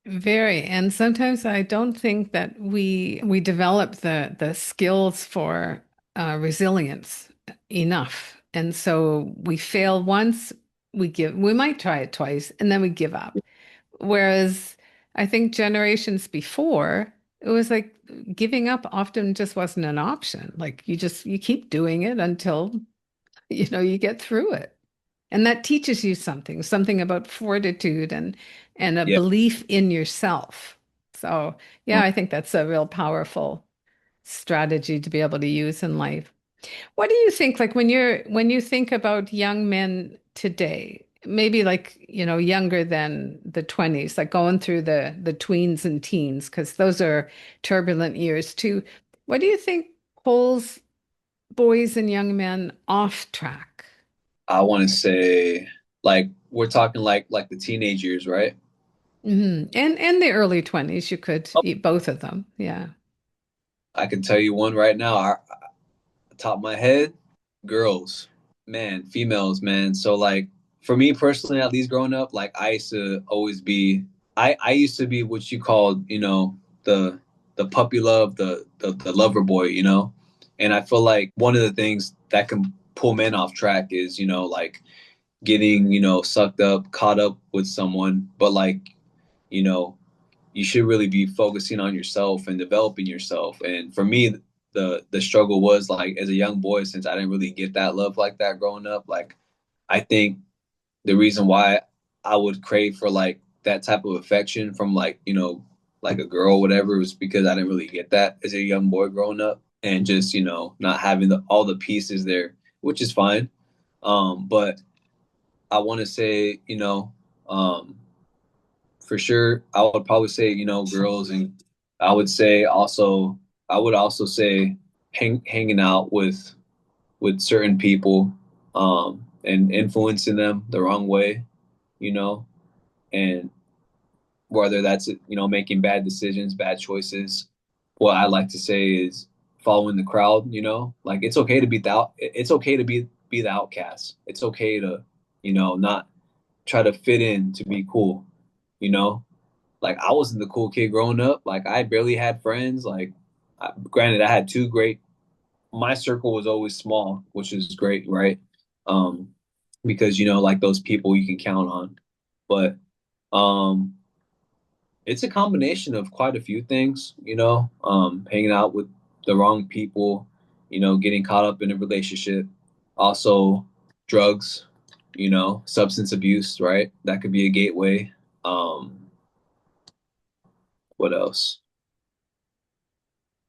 Very. And sometimes I don't think that we develop the skills for resilience enough. And so we fail once, we might try it twice, and then we give up. Whereas I think generations before, it was like giving up often just wasn't an option. Like you keep doing it until you get through it. And that teaches you something about fortitude and a Yeah. belief in yourself. So, yeah, I think that's a real powerful strategy to be able to use in life. What do you think, like when you think about young men today, maybe like, younger than the 20s, like going through the tweens and teens, because those are turbulent years too. What do you think pulls boys and young men off track? I want to say like we're talking like the teenage years, right? And the early 20s, you could Oh, eat both of them. Yeah. I can tell you one right now. Top of my head, girls, man, females, man. So like for me personally, at least growing up, like I used to always be, I used to be what you called, you know, the puppy love, the lover boy, you know. And I feel like one of the things that can pull men off track is, you know, like getting, you know, sucked up, caught up with someone, but like, you know, you should really be focusing on yourself and developing yourself. And for me, the struggle was like as a young boy, since I didn't really get that love like that growing up, like I think the reason why I would crave for like that type of affection from like, you know, like a girl, whatever, was because I didn't really get that as a young boy growing up and just, you know, not having all the pieces there, which is fine. But I want to say, you know, um, for sure, I would probably say, you know, girls, and I would say also, I would also say hanging out with certain people, and influencing them the wrong way, you know, and whether that's, you know, making bad decisions, bad choices. What I like to say is following the crowd, you know, like it's okay to be it's okay to be the outcast. It's okay to, you know, not try to fit in to be cool, you know. Like I wasn't the cool kid growing up. Like I barely had friends. Like granted, I had two great. My circle was always small, which is great, right? Um, because you know, like those people you can count on. But um, it's a combination of quite a few things. You know, hanging out with the wrong people. You know, getting caught up in a relationship. Also, drugs, substance abuse, right? That could be a gateway. What else?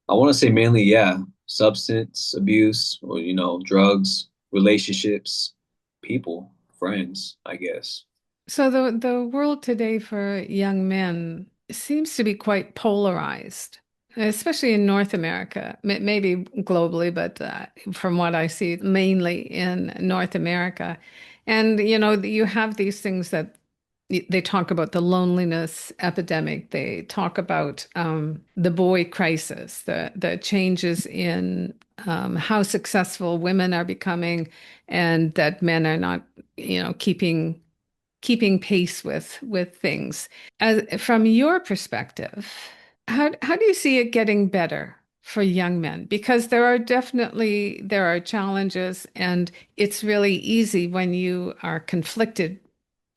I want to say mainly, yeah, substance abuse or, drugs, relationships, people, friends, I guess. So the world today for young men seems to be quite polarized, especially in North America, maybe globally, but from what I see, mainly in North America. And you have these things that they talk about the loneliness epidemic. They talk about the boy crisis, the changes in how successful women are becoming, and that men are not, keeping pace with things. From your perspective, how do you see it getting better for young men? Because there are challenges, and it's really easy when you are conflicted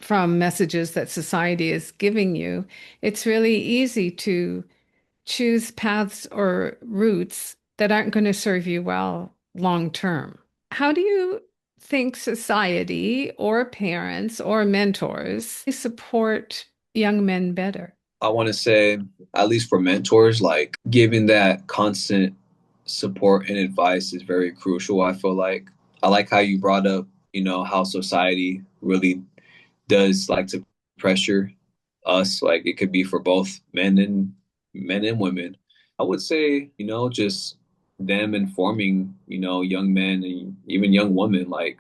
from messages that society is giving you. It's really easy to choose paths or routes that aren't going to serve you well long term. How do you think society or parents or mentors support young men better? I want to say, at least for mentors, like giving that constant support and advice is very crucial. I feel like I like how you brought up, how society really does like to pressure us. Like it could be for both men and women. I would say, just them informing, young men and even young women like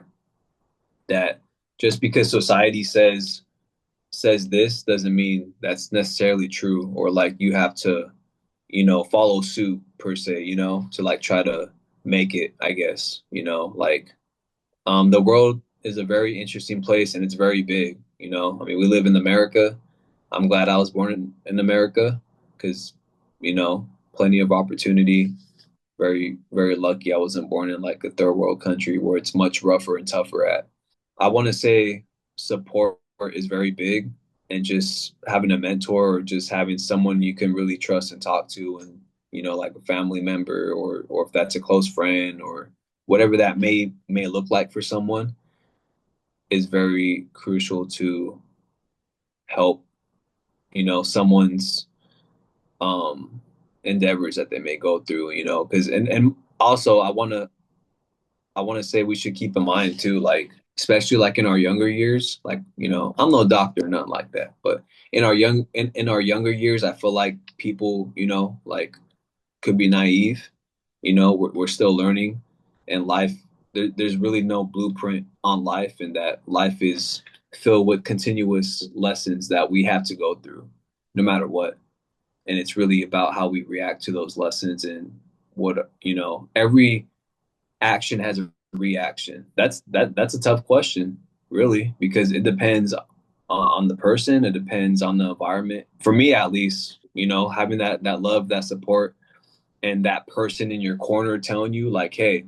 that just because society says this doesn't mean that's necessarily true or like you have to, follow suit per se, to like try to make it, I guess, like the world is a very interesting place and it's very big, I mean, we live in America. I'm glad I was born in America because, plenty of opportunity. Very, very lucky I wasn't born in like a third world country where it's much rougher and tougher at. I want to say support is very big and just having a mentor or just having someone you can really trust and talk to and like a family member or if that's a close friend or whatever that may look like for someone is very crucial to help, someone's um endeavors that they may go through, because and also I want to say we should keep in mind too, like especially like in our younger years, like I'm no doctor, nothing like that, but in our younger years, I feel like people, like could be naive. We're still learning, and life there's really no blueprint on life, and that life is filled with continuous lessons that we have to go through, no matter what. And it's really about how we react to those lessons and what every action has a reaction? That's a tough question, really, because it depends on the person. It depends on the environment. For me, at least, having that love, that support, and that person in your corner telling you, like, hey,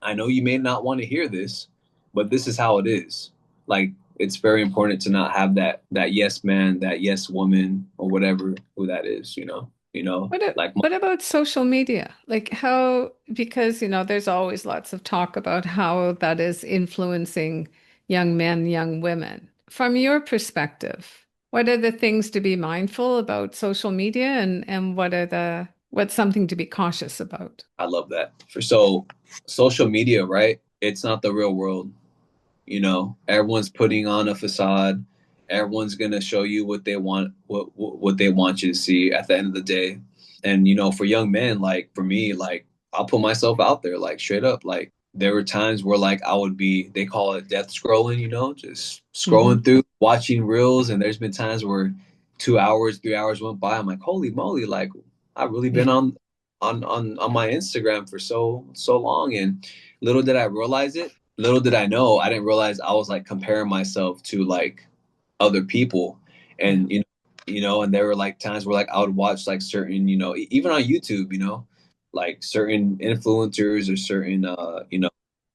I know you may not want to hear this, but this is how it is. Like, it's very important to not have that yes man, that yes woman, or whatever who that is. Like What about social media? Like how, because there's always lots of talk about how that is influencing young men, young women. From your perspective, what are the things to be mindful about social media, and what's something to be cautious about? I love that. So social media, right? It's not the real world. Everyone's putting on a facade. Everyone's gonna show you what they want, what they want you to see at the end of the day. And for young men, like for me, like I'll put myself out there, like straight up. Like there were times where like I would be, they call it death scrolling, just Hmm. scrolling through, watching reels. And there's been times where 2 hours, 3 hours went by. I'm like, holy moly, like I've really been Yeah. on my Instagram for so long. And little did I realize it, little did I know, I didn't realize I was like comparing myself to like other people. Yeah. And and there were like times where like I would watch like certain, even on YouTube, like certain influencers or certain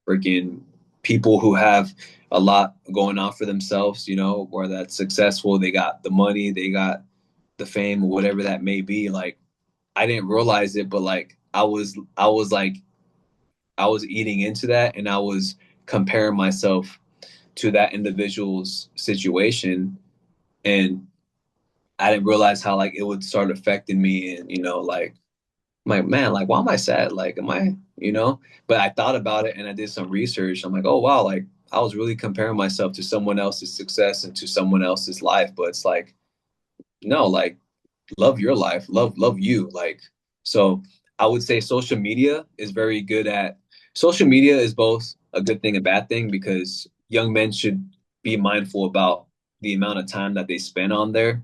freaking people who have a lot going on for themselves, where that's successful, they got the money, they got the fame, or whatever that may be. Like I didn't realize it, but like I was like I was eating into that and I was comparing myself to that individual's situation, and I didn't realize how like it would start affecting me, and like man, like why am I sad? Like am I, But I thought about it and I did some research. I'm like, oh wow, like I was really comparing myself to someone else's success and to someone else's life, but it's like no, like love your life, love you. Like so I would say social media is both a good thing and bad thing because young men should be mindful about the amount of time that they spend on there,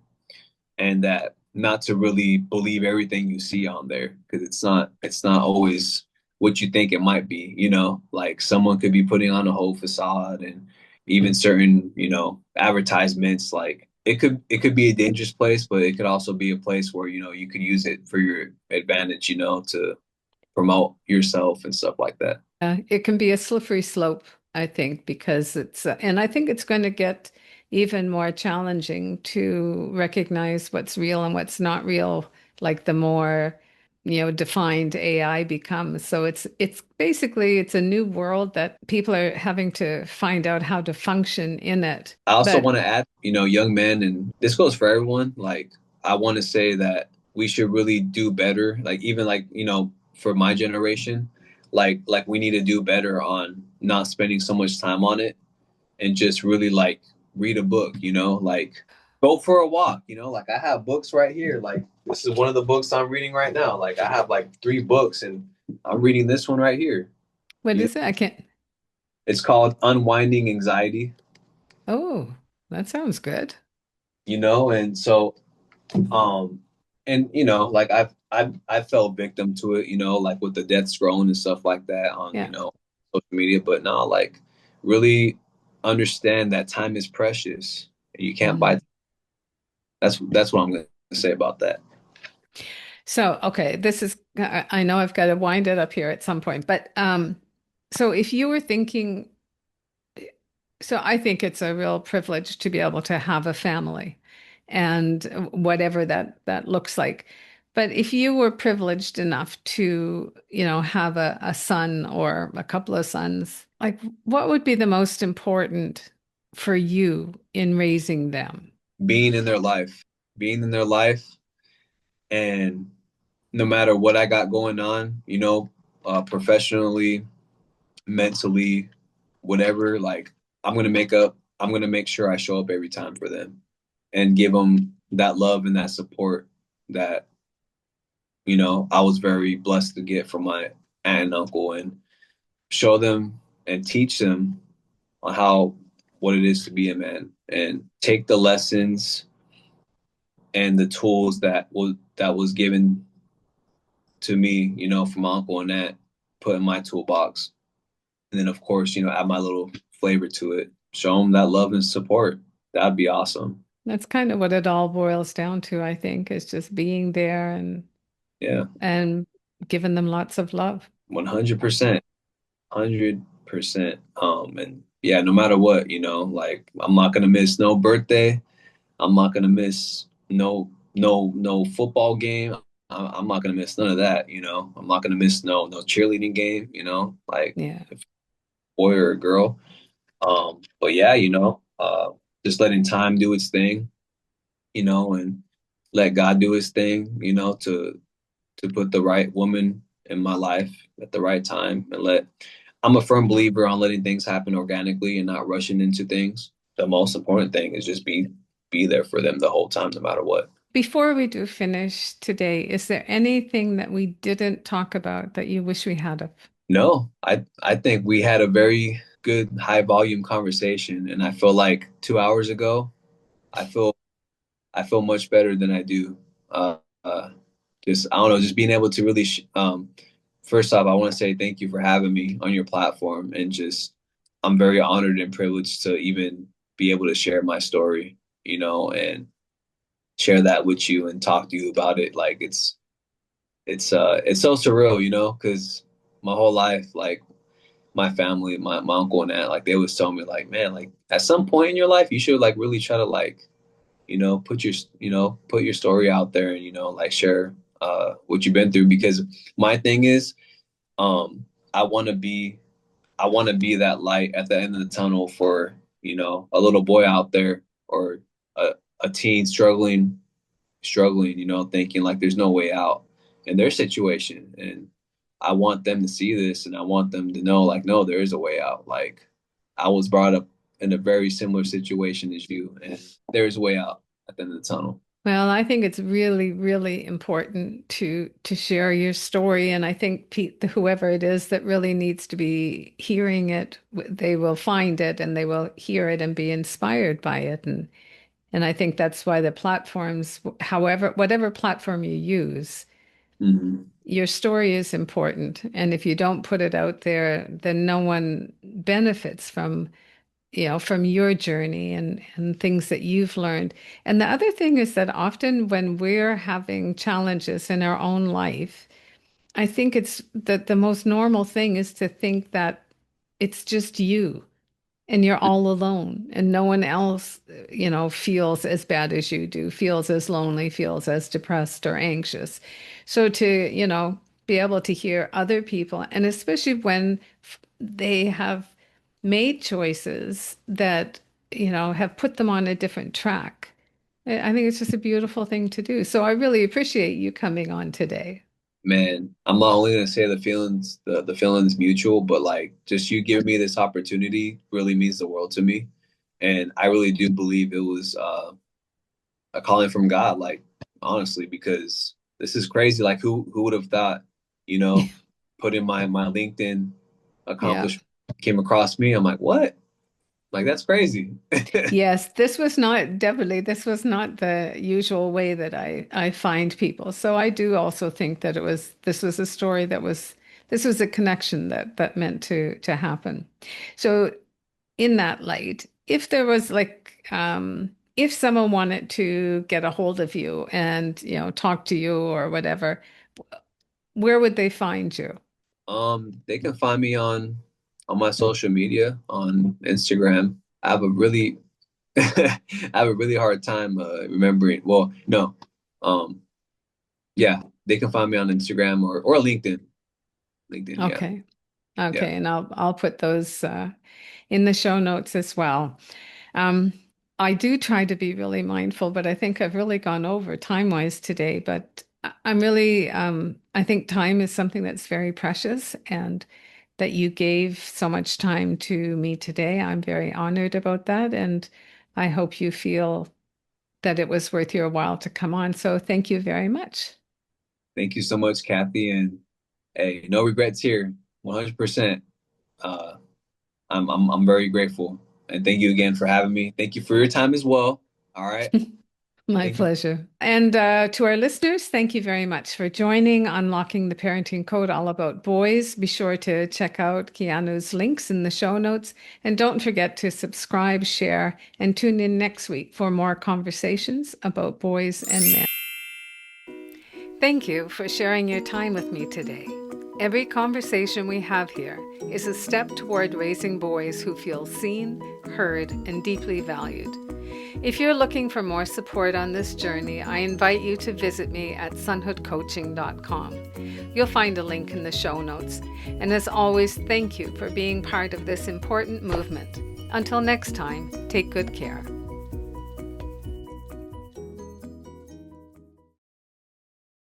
and that not to really believe everything you see on there because it's not always what you think it might be, like someone could be putting on a whole facade, and even certain, advertisements, like it could be a dangerous place, but it could also be a place where, you could use it for your advantage, to promote yourself and stuff like that. It can be a slippery slope, I think, because and I think it's going to get even more challenging to recognize what's real and what's not real, like the more, defined AI becomes. So it's basically it's a new world that people are having to find out how to function in it. I also But want to add, young men, and this goes for everyone. Like, I want to say that we should really do better. Like, even like, for my generation, like we need to do better on not spending so much time on it and just really like read a book, like go for a walk, like I have books right here. Like, this is one of the books I'm reading right now. Like, I have like three books and I'm reading this one right here. what You know, is it? I can't. it's called Unwinding Anxiety, Oh, that sounds good. and so Um, and like I fell victim to it, like with the death scrolling and stuff like that on, Yeah. social media. But now, like, really understand that time is precious. And you can't buy. Mhm. That's what I'm gonna say about that. So, okay, this is, I know I've got to wind it up here at some point, but so if you were thinking, so I think it's a real privilege to be able to have a family and whatever that looks like. But if you were privileged enough to, have a son or a couple of sons, like what would be the most important for you in raising them? Being in their life, being in their life, and no matter what I got going on, professionally, mentally, whatever, like I'm gonna make sure I show up every time for them and give them that love and that support that, I was very blessed to get from my aunt and uncle, and show them and teach them on how what it is to be a man, and take the lessons and the tools that was given to me, from my uncle and aunt, put in my toolbox. And then of course, add my little flavor to it. Show them that love and support. That'd be awesome. That's kind of what it all boils down to, I think, is just being there Yeah, and giving them lots of love. 100%, 100%. And yeah, no matter what, like I'm not gonna miss no birthday. I'm not gonna miss no football game. I'm not gonna miss none of that. I'm not gonna miss no cheerleading game. Like Yeah. if boy or a girl. But yeah, just letting time do its thing, and let God do his thing, to put the right woman in my life at the right time, and I'm a firm believer on letting things happen organically and not rushing into things. The most important thing is just be there for them the whole time, no matter what. Before we do finish today, is there anything that we didn't talk about that you wish we had of? No, I think we had a very good high volume conversation, and I feel like 2 hours ago, I feel I feel much better than I do. Uh, uh, just I don't know, just being able to really. First off, I want to say thank you for having me on your platform, and just I'm very honored and privileged to even be able to share my story, and share that with you and talk to you about it. Like it's so surreal, because my whole life, like my family, my uncle and aunt, like they always tell me, like, man, like at some point in your life, you should like really try to like put your story out there, and like share what you've been through, because my thing is, um I want to be I want to be that light at the end of the tunnel for, a little boy out there or a, a teen struggling, thinking like there's no way out in their situation. And I want them to see this and I want them to know like, no, there is a way out. Like I was brought up in a very similar situation as you, and there's a way out at the end of the tunnel. Well, I think it's really, really important to share your story, and I think Pete, whoever it is that really needs to be hearing it, they will find it and they will hear it and be inspired by it, and I think that's why the platforms, however, whatever platform you use, Hmm. your story is important, and if you don't put it out there, then no one benefits from from your journey and things that you've learned. And the other thing is that often when we're having challenges in our own life, I think it's that the most normal thing is to think that it's just you and you're all alone and no one else, feels as bad as you do, feels as lonely, feels as depressed or anxious. So to, be able to hear other people, and especially when they have made choices that, have put them on a different track. I think it's just a beautiful thing to do. So I really appreciate you coming on today. Man, I'm not only gonna say the feelings mutual, but like just you giving me this opportunity really means the world to me. And I really do believe it was a calling from God, like honestly, because this is crazy. Like who would have thought, you know, put in my LinkedIn Yeah. accomplishment came across me. I'm like, what? Like that's crazy. Yes, this was not the usual way that I find people. So I do also think that this was a story this was a connection that meant to happen. So in that light, if there was if someone wanted to get a hold of you and, talk to you or whatever, where would they find you? They can find me on my social media on Instagram. I have a really I have a really hard time remembering. Well, no. Um, yeah, they can find me on Instagram or LinkedIn. LinkedIn, yeah. Okay. Yeah. Okay, and I'll put those in the show notes as well. Um, I do try to be really mindful, but I think I've really gone over time-wise today. But I'm really, I think time is something that's very precious, and that you gave so much time to me today. I'm very honored about that, and I hope you feel that it was worth your while to come on. So thank you very much. Thank you so much, Kathy. And hey, no regrets here. 100%. Uh, I'm very grateful. And thank you again for having me. Thank you for your time as well. All right. My Thank you. pleasure. And to our listeners, thank you very much for joining Unlocking the Parenting Code All About Boys. Be sure to check out Keanu's links in the show notes. And don't forget to subscribe, share, and tune in next week for more conversations about boys and men. Thank you for sharing your time with me today. Every conversation we have here is a step toward raising boys who feel seen, heard, and deeply valued. If you're looking for more support on this journey, I invite you to visit me at sonhoodcoaching.com. You'll find a link in the show notes. And as always, thank you for being part of this important movement. Until next time, take good care.